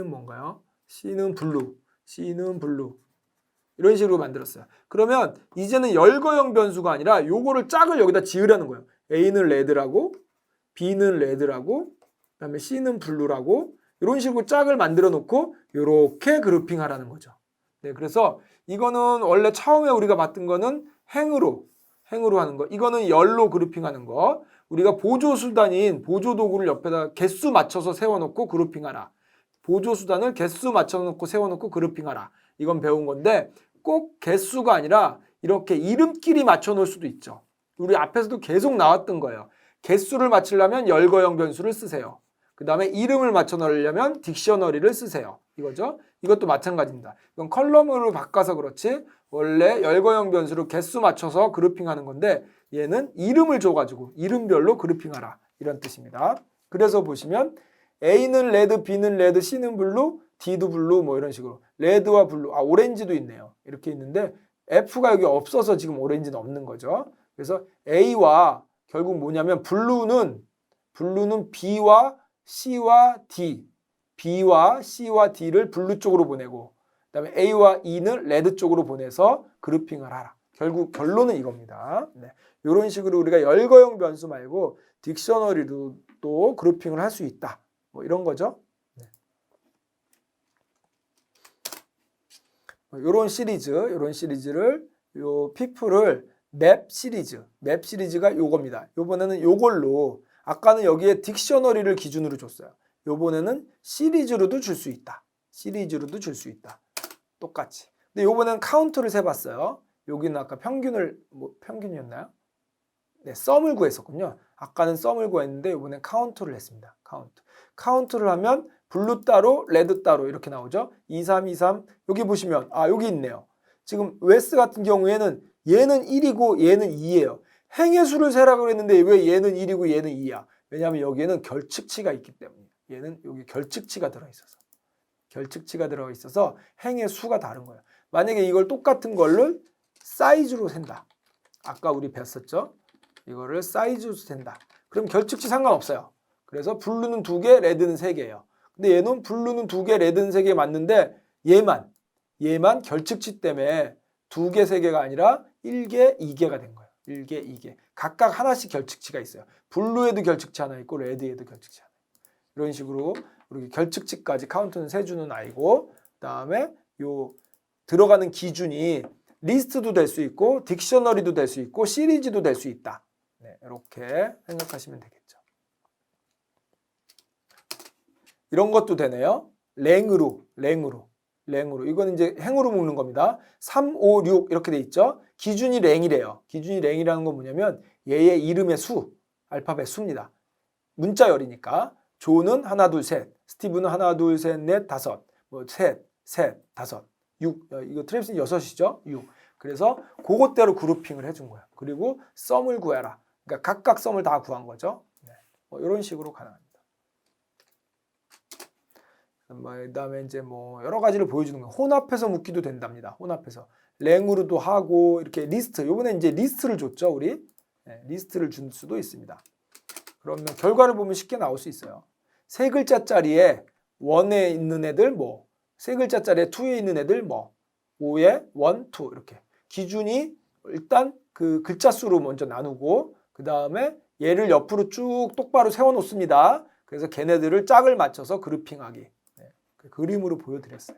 뭔가요? C는 블루, 이런 식으로 만들었어요. 그러면 이제는 열거형 변수가 아니라 요거를 짝을 여기다 지으라는 거예요. A는 레드라고, B는 레드라고, 그 다음에 C는 블루라고 이런 식으로 짝을 만들어 놓고 이렇게 그룹핑 하라는 거죠. 네, 그래서 이거는 원래 처음에 우리가 봤던 거는 행으로 하는 거. 이거는 열로 그룹핑 하는 거. 우리가 보조수단인 보조도구를 옆에다 개수 맞춰서 세워놓고 그룹핑하라. 보조수단을 개수 맞춰놓고 세워놓고 그룹핑하라. 이건 배운 건데 꼭 개수가 아니라 이렇게 이름끼리 맞춰놓을 수도 있죠. 우리 앞에서도 계속 나왔던 거예요. 개수를 맞추려면 열거형 변수를 쓰세요. 그 다음에 이름을 맞춰 넣으려면 딕셔너리를 쓰세요. 이거죠. 이것도 마찬가지입니다. 이건 컬럼으로 바꿔서 그렇지 원래 열거형 변수로 개수 맞춰서 그룹핑하는 건데 얘는 이름을 줘가지고 이름별로 그룹핑하라 이런 뜻입니다. 그래서 보시면 A는 레드, B는 레드, C는 블루, D도 블루 뭐 이런 식으로 레드와 블루, 오렌지도 있네요. 이렇게 있는데 F가 여기 없어서 지금 오렌지는 없는 거죠. 그래서 A와 결국 뭐냐면 블루는 B와 C와 D, B와 C와 D를 블루 쪽으로 보내고 그다음에 A와 E는 레드 쪽으로 보내서 그룹핑을 하라. 결국 결론은 이겁니다. 네. 이런 식으로 우리가 열거형 변수 말고 딕셔너리로 또 그룹핑을 할 수 있다. 뭐 이런 거죠. 네. 이런 시리즈를 요 피플을 맵 시리즈가 요겁니다. 요번에는 요걸로 아까는 여기에 딕셔너리를 기준으로 줬어요. 요번에는 시리즈로도 줄 수 있다. 똑같이. 근데 요번에는 카운트를 세봤어요. 여기는 아까 평균이었나요? 네, 썸을 구했었군요. 아까는 썸을 구했는데 요번엔 카운트를 했습니다. 카운트를 하면 블루 따로, 레드 따로 이렇게 나오죠. 2, 3, 2, 3. 여기 보시면 여기 있네요. 지금 웨스 같은 경우에는 얘는 1이고 얘는 2예요. 행의 수를 세라고 했는데 왜 얘는 1이고 얘는 2야? 왜냐하면 여기에는 결측치가 있기 때문에. 얘는 여기 결측치가 들어있어서 행의 수가 다른 거예요. 만약에 이걸 똑같은 걸로 사이즈로 센다. 아까 우리 배웠었죠? 이거를 사이즈로 센다. 그럼 결측치 상관없어요. 그래서 블루는 2개, 레드는 3개예요. 근데 얘는 블루는 2개, 레드는 3개 맞는데 얘만 결측치 때문에 2개, 3개가 아니라 1개, 2개가 된 거예요. 1개, 2개. 각각 하나씩 결측치가 있어요. 블루에도 결측치 하나 있고 레드에도 결측치 하나 있고. 이런 식으로 우리 결측치까지 카운트는 세주는 아이고 그다음에 요 들어가는 기준이 리스트도 될 수 있고 딕셔너리도 될 수 있고 시리즈도 될 수 있다. 네, 이렇게 생각하시면 되겠죠. 이런 것도 되네요. 랭으로. 이거는 이제 행으로 묶는 겁니다. 3, 5, 6 이렇게 돼 있죠. 기준이 랭이래요. 기준이 랭이라는 건 뭐냐면 얘의 이름의 수, 알파벳 수입니다. 문자열이니까 조는 하나, 둘, 셋, 스티브는 하나, 둘, 셋, 넷, 다섯, 뭐 셋, 다섯 6. 이거 트랩스는 6이죠. 6. 그래서 그것대로 그룹핑을 해준 거예요. 그리고 썸을 구해라. 그러니까 각각 썸을 다 구한 거죠. 네. 뭐 이런 식으로 가능합니다. 그다음에 이제 뭐 여러 가지를 보여주는 거예요. 혼합해서 묶기도 된답니다. 혼합해서 랭으로도 하고 이렇게 리스트. 요번에 이제 리스트를 줬죠, 우리. 네, 리스트를 줄 수도 있습니다. 그러면 결과를 보면 쉽게 나올 수 있어요. 세 글자짜리에 1에 있는 애들 뭐, 세 글자짜리에 2에 있는 애들 뭐, 5에 1, 2 이렇게 기준이 일단 그 글자 수로 먼저 나누고 그 다음에 얘를 옆으로 쭉 똑바로 세워 놓습니다. 그래서 걔네들을 짝을 맞춰서 그룹핑하기. 네, 그 그림으로 보여드렸어요.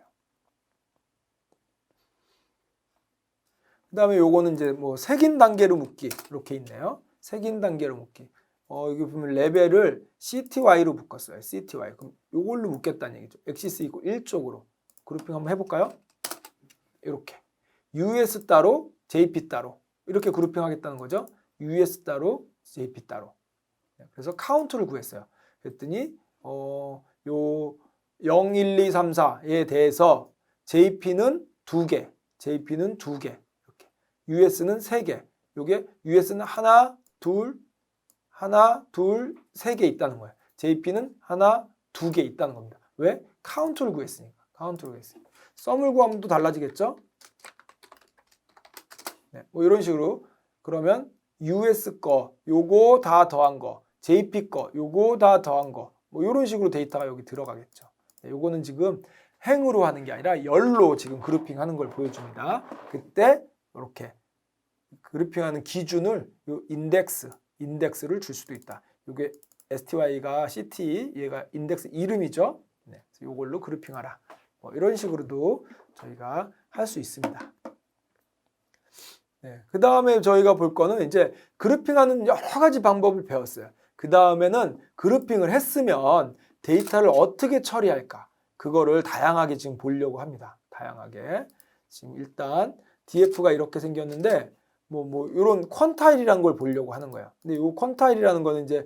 그 다음에 요거는 이제 뭐 색인 단계로 묶기 이렇게 있네요. 색인 단계로 묶기. 여기 보면 레벨을 CTY로 묶었어요. CTY. 그럼 요걸로 묶겠다는 얘기죠. 엑시스 이고 1쪽으로. 그룹핑 한번 해볼까요? 이렇게. US 따로, JP 따로. 이렇게 그룹핑 하겠다는 거죠. US 따로, JP 따로. 그래서 카운트를 구했어요. 그랬더니 요 0, 1, 2, 3, 4에 대해서 JP는 2개, JP는 2개. 이렇게. US는 3개. 요게 US는 하나, 둘, 3개 있다는 거예요. JP는 하나, 2개 있다는 겁니다. 왜? 카운트를 구했으니까. 카운트를 구했으니까. 썸을 구하면 또 달라지겠죠? 네, 뭐 이런 식으로. 그러면 US 거, 요거 다 더한 거, JP 거, 요거 다 더한 거, 뭐 이런 식으로 데이터가 여기 들어가겠죠. 네, 요거는 지금 행으로 하는 게 아니라 열로 지금 그룹핑 하는 걸 보여줍니다. 그때 이렇게 그룹핑하는 기준을 요 인덱스를 줄 수도 있다. 이게 STY가 CT, 얘가 인덱스 이름이죠. 네, 이걸로 그룹핑하라. 뭐 이런 식으로도 저희가 할 수 있습니다. 네, 그 다음에 저희가 볼 거는 이제 그룹핑하는 여러 가지 방법을 배웠어요. 그 다음에는 그룹핑을 했으면 데이터를 어떻게 처리할까? 그거를 다양하게 지금 보려고 합니다. 다양하게. 지금 일단 DF가 이렇게 생겼는데 이런 퀀타일이라는 걸 보려고 하는 거예요. 근데 이 퀀타일이라는 거는 이제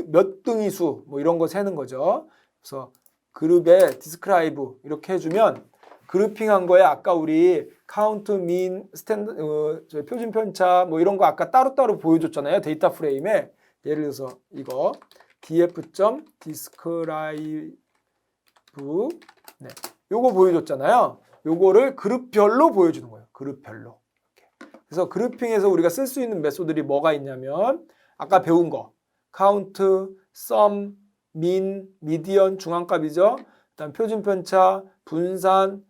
몇 등위 수 뭐 이런 거 세는 거죠. 그래서 그룹에 디스크라이브 이렇게 해주면 그룹핑한 거에 아까 우리 카운트, 민, 스탠드, 표준 편차 뭐 이런 거 아까 따로따로 보여줬잖아요. 데이터 프레임에. 예를 들어서 이거 df.describe 네, 요거 보여줬잖아요. 요거를 그룹별로 보여주는 거예요. 그룹별로. 그래서 그룹핑에서 우리가 쓸 수 있는 메소드들이 뭐가 있냐면 아까 배운 거 카운트, 썸, 민, 미디언, 중앙값이죠. 그다음 표준 편차, 분산,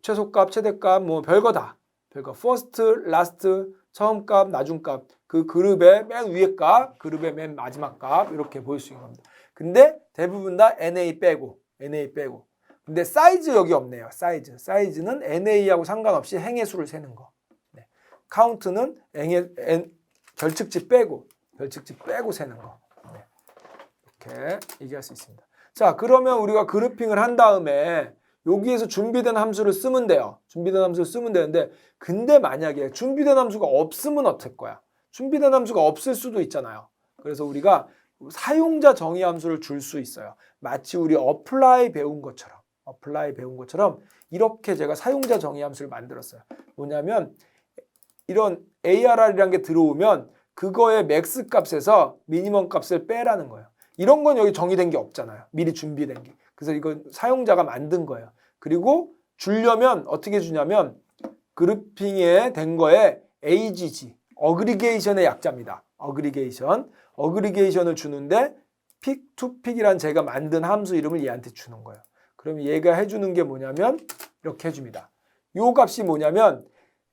최소값, 최대값 뭐 별거 다. 별거 퍼스트, 라스트, 처음값, 나중값 그 그룹의 맨 위에 값, 그룹의 맨 마지막 값 이렇게 보일 수 있는 겁니다. 근데 대부분 다 NA 빼고 근데 사이즈 여기 없네요. 사이즈는 NA하고 상관없이 행의 수를 세는 거. 카운트는 별측지 빼고 세는 거. 네. 이렇게 얘기할 수 있습니다. 자, 그러면 우리가 그룹핑을 한 다음에 여기에서 준비된 함수를 쓰면 돼요. 준비된 함수를 쓰면 되는데 근데 만약에 준비된 함수가 없으면 어떨 거야? 준비된 함수가 없을 수도 있잖아요. 그래서 우리가 사용자 정의 함수를 줄 수 있어요. 마치 우리 어플라이 배운 것처럼 이렇게 제가 사용자 정의 함수를 만들었어요. 뭐냐면 이런 ARR이라는 게 들어오면 그거의 맥스 값에서 미니멈 값을 빼라는 거예요. 이런 건 여기 정의된 게 없잖아요. 미리 준비된 게. 그래서 이건 사용자가 만든 거예요. 그리고 주려면 어떻게 주냐면 그룹핑에 된 거에 AGG, 어그리게이션의 약자입니다. 어그리게이션을 주는데 픽 투 픽이란 제가 만든 함수 이름을 얘한테 주는 거예요. 그럼 얘가 해주는 게 뭐냐면 이렇게 해줍니다. 요 값이 뭐냐면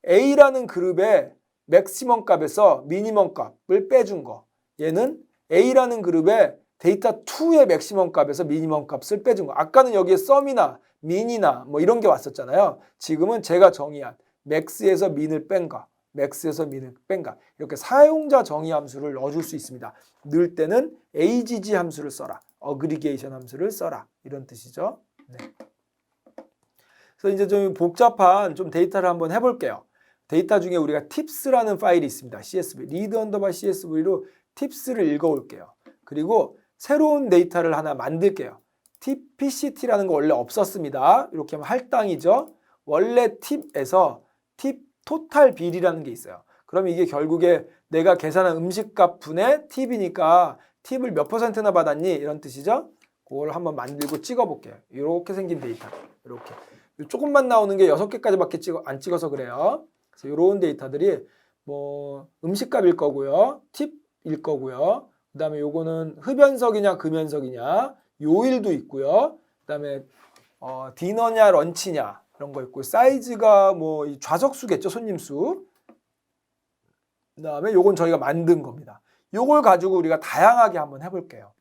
A라는 그룹의 맥시멈 값에서 미니멈 값을 빼준 거. 얘는 A라는 그룹의 데이터 2의 맥시멈 값에서 미니멈 값을 빼준 거. 아까는 여기에 썸이나 민이나 뭐 이런 게 왔었잖아요. 지금은 제가 정의한 맥스에서 민을 뺀 거. 이렇게 사용자 정의 함수를 넣어줄 수 있습니다. 넣을 때는 AGG 함수를 써라. 어그리게이션 함수를 써라. 이런 뜻이죠. 네. 그래서 이제 좀 복잡한 좀 데이터를 한번 해볼게요. 데이터 중에 우리가 tips라는 파일이 있습니다. CSV, read_csv로 tips를 읽어올게요. 그리고 새로운 데이터를 하나 만들게요. PCT라는 거 원래 없었습니다. 이렇게 하면 할당이죠. 원래 팁에서 팁 토탈 비리라는 게 있어요. 그럼 이게 결국에 내가 계산한 음식값 분의 팁이니까 팁을 몇 %나 받았니? 이런 뜻이죠. 그걸 한번 만들고 찍어 볼게요. 이렇게 생긴 데이터. 이렇게. 조금만 나오는 게 6개까지밖에 안 찍어서 그래요. 그래서 이런 데이터들이 뭐 음식값일 거고요. 팁일 거고요. 그다음에 요거는 흡연석이냐 금연석이냐 요일도 있고요. 그다음에 디너냐 런치냐 이런 거 있고 사이즈가 뭐 좌석수겠죠. 손님 수. 그다음에 요건 저희가 만든 겁니다. 요걸 가지고 우리가 다양하게 한번 해볼게요.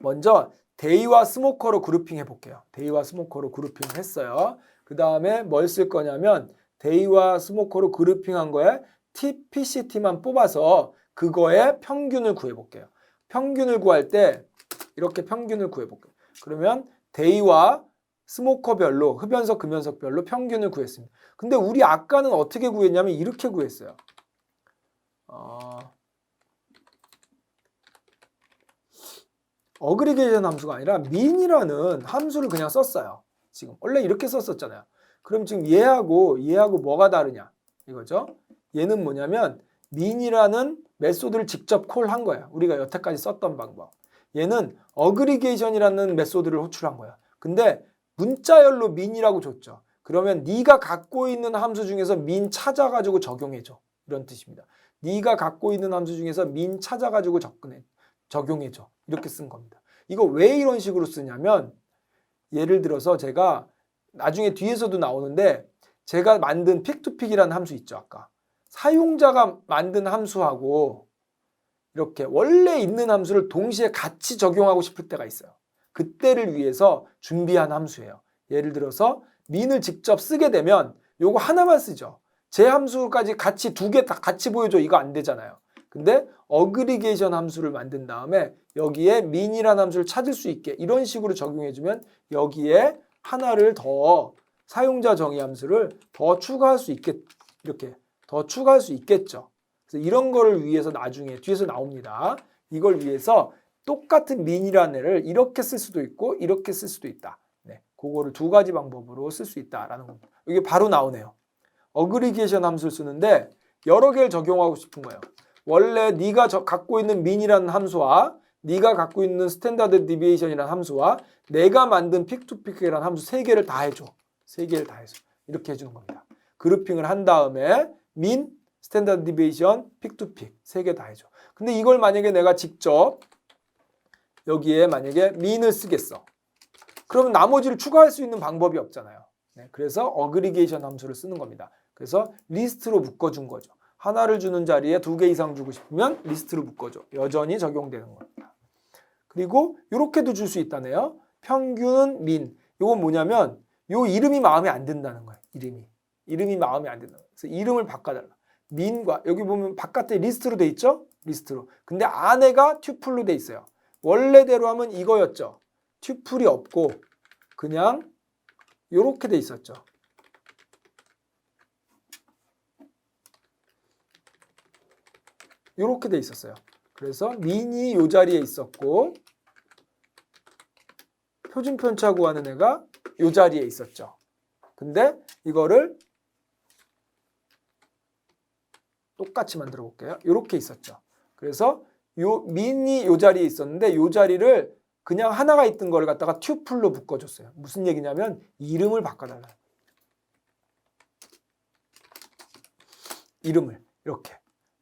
먼저 데이와 스모커로 그룹핑 해볼게요. 데이와 스모커로 그룹핑 했어요. 그 다음에 뭘 쓸 거냐면 데이와 스모커로 그룹핑한 거에 팁, PCT만 뽑아서 그거의 평균을 구해볼게요. 평균을 구할 때 이렇게 평균을 구해볼게요. 그러면 데이와 스모커별로 흡연석, 금연석별로 평균을 구했습니다. 근데 우리 아까는 어떻게 구했냐면 이렇게 구했어요. 어그리게이션 함수가 아니라 민이라는 함수를 그냥 썼어요. 지금 원래 이렇게 썼었잖아요. 그럼 지금 얘하고 뭐가 다르냐 이거죠. 얘는 뭐냐면 민이라는 메소드를 직접 콜한 거야. 우리가 여태까지 썼던 방법. 얘는 어그리게이션이라는 메소드를 호출한 거야. 근데 문자열로 민이라고 줬죠. 그러면 네가 갖고 있는 함수 중에서 민 찾아가지고 적용해줘. 이런 뜻입니다. 네가 갖고 있는 함수 중에서 민 찾아가지고 적용해줘. 이렇게 쓴 겁니다. 이거 왜 이런 식으로 쓰냐면 예를 들어서 제가 나중에 뒤에서도 나오는데 제가 만든 픽투픽이라는 함수 있죠. 아까 사용자가 만든 함수하고 이렇게 원래 있는 함수를 동시에 같이 적용하고 싶을 때가 있어요. 그때를 위해서 준비한 함수예요. 예를 들어서 민을 직접 쓰게 되면 요거 하나만 쓰죠. 제 함수까지 같이 두 개 다 같이 보여줘. 이거 안 되잖아요. 근데 어그리게이션 함수를 만든 다음에 여기에 민이라는 함수를 찾을 수 있게 이런 식으로 적용해주면 여기에 하나를 더 사용자 정의 함수를 더 추가할 수 있게 이렇게 더 추가할 수 있겠죠. 그래서 이런 거를 위해서 나중에 뒤에서 나옵니다. 이걸 위해서 똑같은 민이라는 애를 이렇게 쓸 수도 있고 이렇게 쓸 수도 있다. 네, 그거를 두 가지 방법으로 쓸 수 있다라는 겁니다. 이게 바로 나오네요. 어그리게이션 함수를 쓰는데 여러 개를 적용하고 싶은 거예요. 원래 네가 갖고 있는 민이라는 함수와 네가 갖고 있는 스탠다드 디비에이션이라는 함수와 내가 만든 픽투픽이라는 함수 세 개를 다 해줘. 세 개를 다 해줘. 이렇게 해주는 겁니다. 그룹핑을 한 다음에 민, 스탠다드 디비에이션, 픽투픽 세 개 다 해줘. 근데 이걸 만약에 내가 직접 여기에 만약에 민을 쓰겠어. 그러면 나머지를 추가할 수 있는 방법이 없잖아요. 네, 그래서 어그리게이션 함수를 쓰는 겁니다. 그래서 리스트로 묶어준 거죠. 하나를 주는 자리에 두 개 이상 주고 싶으면 리스트로 묶어줘. 여전히 적용되는 겁니다. 그리고 이렇게도 줄 수 있다네요. 평균, 민. 이건 뭐냐면 요 이름이 마음에 안 든다는 거예요. 이름이 마음에 안 든다는 거예요. 그래서 이름을 바꿔달라. 민과 여기 보면 바깥에 리스트로 돼 있죠? 리스트로. 근데 안에가 튜플로 돼 있어요. 원래대로 하면 이거였죠. 튜플이 없고 그냥 이렇게 돼 있었죠. 이렇게 돼 있었어요. 그래서 민이 이 자리에 있었고 표준 편차 구하는 애가 이 자리에 있었죠. 근데 이거를 똑같이 만들어 볼게요. 이렇게 있었죠. 그래서 요 민이 이 자리에 있었는데 이 자리를 그냥 하나가 있던 걸 갖다가 튜플로 묶어줬어요. 무슨 얘기냐면 이름을 바꿔달라. 이름을 이렇게.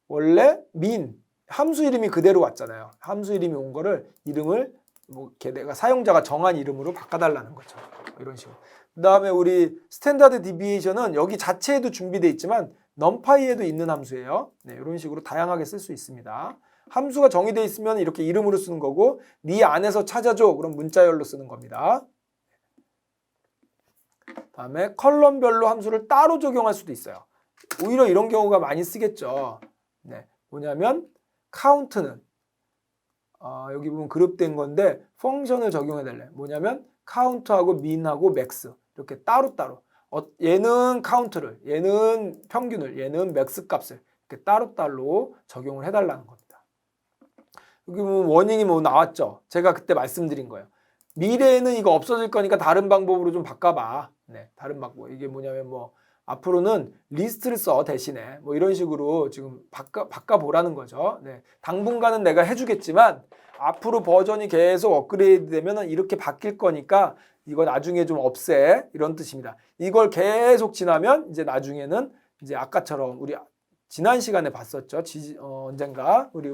원래 민 함수 이름이 그대로 왔잖아요. 함수 이름이 온 거를 이름을 뭐 이렇게 내가 사용자가 정한 이름으로 바꿔달라는 거죠. 이런 식으로. 그다음에 우리 스탠다드 디비에이션은 여기 자체에도 준비되어 있지만 넘파이에도 있는 함수예요. 네, 이런 식으로 다양하게 쓸 수 있습니다. 함수가 정의되어 있으면 이렇게 이름으로 쓰는 거고 네 안에서 찾아줘. 그럼 문자열로 쓰는 겁니다. 다음에 컬럼별로 함수를 따로 적용할 수도 있어요. 오히려 이런 경우가 많이 쓰겠죠. 네, 뭐냐면 카운트는 여기 보면 그룹된 건데 펑션을 적용해달래. 뭐냐면 카운트하고 민하고 맥스 이렇게 따로따로 얘는 카운트를, 얘는 평균을, 얘는 맥스 값을 이렇게 따로따로 적용을 해달라는 겁니다. 여기 보면 워닝이 뭐 나왔죠. 제가 그때 말씀드린 거예요. 미래에는 이거 없어질 거니까 다른 방법으로 좀 바꿔봐. 네, 다른 방법. 이게 뭐냐면 뭐 앞으로는 리스트를 써 대신에 뭐 이런 식으로 지금 바꿔보라는 거죠. 네, 당분간은 내가 해주겠지만 앞으로 버전이 계속 업그레이드 되면 이렇게 바뀔 거니까 이거 나중에 좀 없애 이런 뜻입니다. 이걸 계속 지나면 이제 나중에는 이제 아까처럼 우리 지난 시간에 봤었죠. 언젠가 우리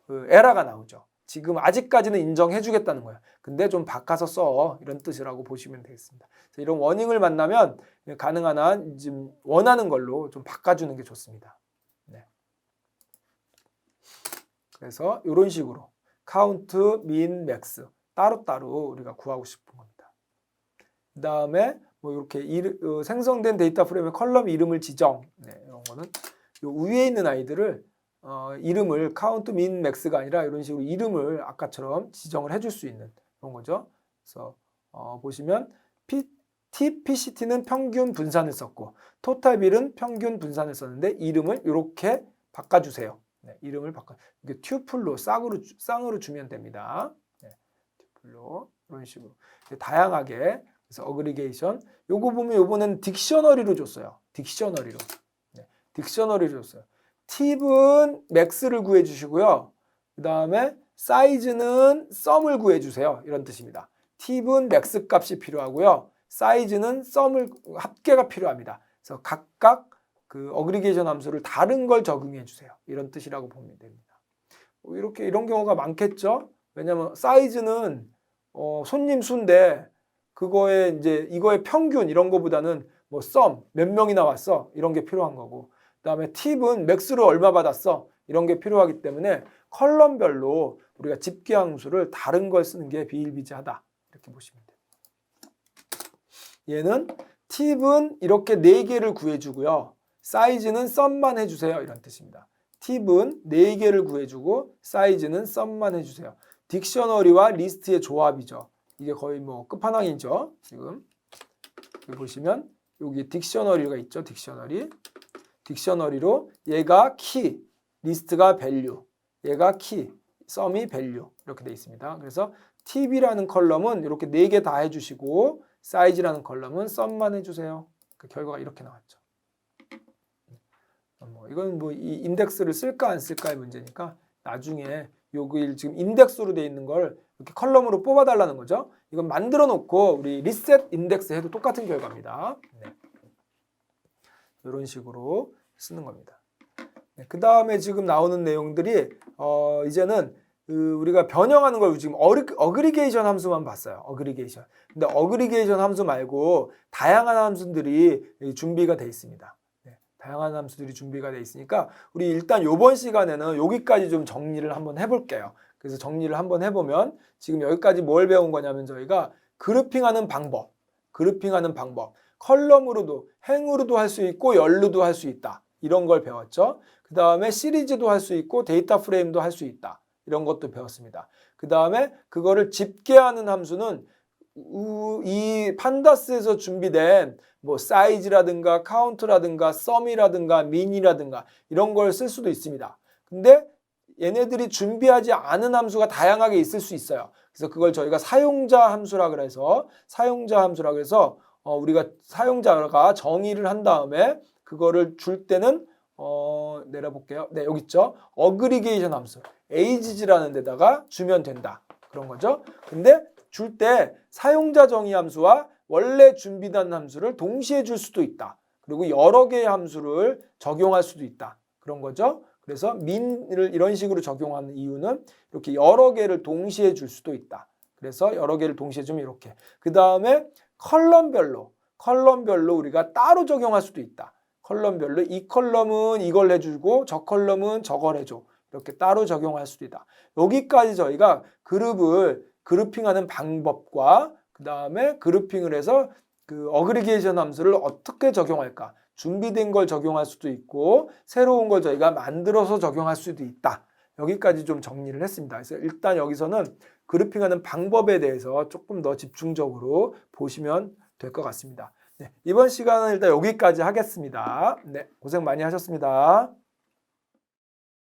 그 에러가 나오죠. 지금 아직까지는 인정해 주겠다는 거예요. 근데 좀 바꿔서 써 이런 뜻이라고 보시면 되겠습니다. 이런 워닝을 만나면 가능한 한 지금 원하는 걸로 좀 바꿔주는 게 좋습니다. 네. 그래서 이런 식으로 카운트, 민, 맥스 따로따로 우리가 구하고 싶은 겁니다. 그 다음에 뭐 이렇게 생성된 데이터 프레임의 컬럼 이름을 지정. 네, 이런 거는 요 위에 있는 아이들을 이름을 카운트, 민, 맥스가 아니라 이런 식으로 이름을 아까처럼 지정을 해줄 수 있는 그런 거죠. 그래서 보시면 PCT는 평균 분산을 썼고 토탈빌은 평균 분산을 썼는데 이름을 이렇게 바꿔주세요. 네, 이름을 이게 튜플로 쌍으로 주면 됩니다. 네, 튜플로 이런 식으로 다양하게 그래서 어그리게이션 요거 보면 요번엔 딕셔너리로 줬어요. 딕셔너리로. 네, 딕셔너리로 줬어요. 팁은 맥스를 구해주시고요. 그 다음에 사이즈는 썸을 구해주세요. 이런 뜻입니다. 팁은 맥스 값이 필요하고요. 사이즈는 썸을 합계가 필요합니다. 그래서 각각 그 어그리게이션 함수를 다른 걸 적용해 주세요. 이런 뜻이라고 보면 됩니다. 이렇게 이런 경우가 많겠죠. 왜냐하면 사이즈는 손님 수인데 그거에 이제 이거의 평균 이런 거보다는 뭐 썸 몇 명이나 왔어 이런 게 필요한 거고. 그다음에 팁은 맥스로 얼마 받았어 이런 게 필요하기 때문에 컬럼별로 우리가 집계 함수를 다른 걸 쓰는 게 비일비재하다 이렇게 보시면 됩니다. 얘는 팁은 이렇게 4개를 구해주고요. 사이즈는 썸만 해주세요 이런 뜻입니다. 팁은 4개를 구해주고 사이즈는 썸만 해주세요. 딕셔너리와 리스트의 조합이죠. 이게 거의 뭐 끝판왕이죠. 지금 여기 보시면 여기 딕셔너리가 있죠. 딕셔너리로 얘가 키, 리스트가 밸류, 얘가 키, 썸이 밸류 이렇게 돼 있습니다. 그래서 팁이라는 컬럼은 이렇게 4개 다 해주시고 사이즈라는 컬럼은 썸만 해주세요. 그 결과가 이렇게 나왔죠. 이건 뭐 이 인덱스를 쓸까 안 쓸까의 문제니까 나중에 여기 지금 인덱스로 돼 있는 걸 이렇게 컬럼으로 뽑아달라는 거죠. 이건 만들어 놓고 우리 리셋 인덱스 해도 똑같은 결과입니다. 네. 이런 식으로 쓰는 겁니다. 네. 그 다음에 지금 나오는 내용들이 이제는 우리가 변형하는 걸 지금 어그리게이션 함수만 봤어요. 어그리게이션. 근데 어그리게이션 함수 말고 다양한 함수들이 준비가 돼 있습니다. 네. 다양한 함수들이 준비가 돼 있으니까 우리 일단 이번 시간에는 여기까지 좀 정리를 한번 해볼게요. 그래서 정리를 한번 해보면 지금 여기까지 뭘 배운 거냐면 저희가 그룹핑하는 방법, 컬럼으로도 행으로도 할 수 있고 열로도 할 수 있다. 이런 걸 배웠죠. 그 다음에 시리즈도 할 수 있고 데이터 프레임도 할 수 있다. 이런 것도 배웠습니다. 그 다음에 그거를 집계하는 함수는 이 판다스에서 준비된 뭐 사이즈라든가 카운트라든가 썸이라든가 민이라든가 이런 걸 쓸 수도 있습니다. 근데 얘네들이 준비하지 않은 함수가 다양하게 있을 수 있어요. 그래서 그걸 저희가 사용자 함수라 그래서 우리가 사용자가 정의를 한 다음에 그거를 줄 때는 내려볼게요. 네, 여기 있죠. 어그리게이션 함수 ages라는 데다가 주면 된다. 그런 거죠. 근데 줄 때 사용자 정의 함수와 원래 준비된 함수를 동시에 줄 수도 있다. 그리고 여러 개의 함수를 적용할 수도 있다. 그런 거죠. 그래서 민을 이런 식으로 적용하는 이유는 이렇게 여러 개를 동시에 줄 수도 있다. 그래서 여러 개를 동시에 주면 이렇게. 그 다음에 컬럼별로 우리가 따로 적용할 수도 있다. 컬럼별로 이 컬럼은 이걸 해주고 저 컬럼은 저걸 해줘. 이렇게 따로 적용할 수도 있다. 여기까지 저희가 그룹핑하는 방법과 그 다음에 그룹핑을 해서 그 어그리게이션 함수를 어떻게 적용할까. 준비된 걸 적용할 수도 있고 새로운 걸 저희가 만들어서 적용할 수도 있다. 여기까지 좀 정리를 했습니다. 그래서 일단 여기서는 그룹핑하는 방법에 대해서 조금 더 집중적으로 보시면 될 것 같습니다. 네, 이번 시간은 일단 여기까지 하겠습니다. 네, 고생 많이 하셨습니다.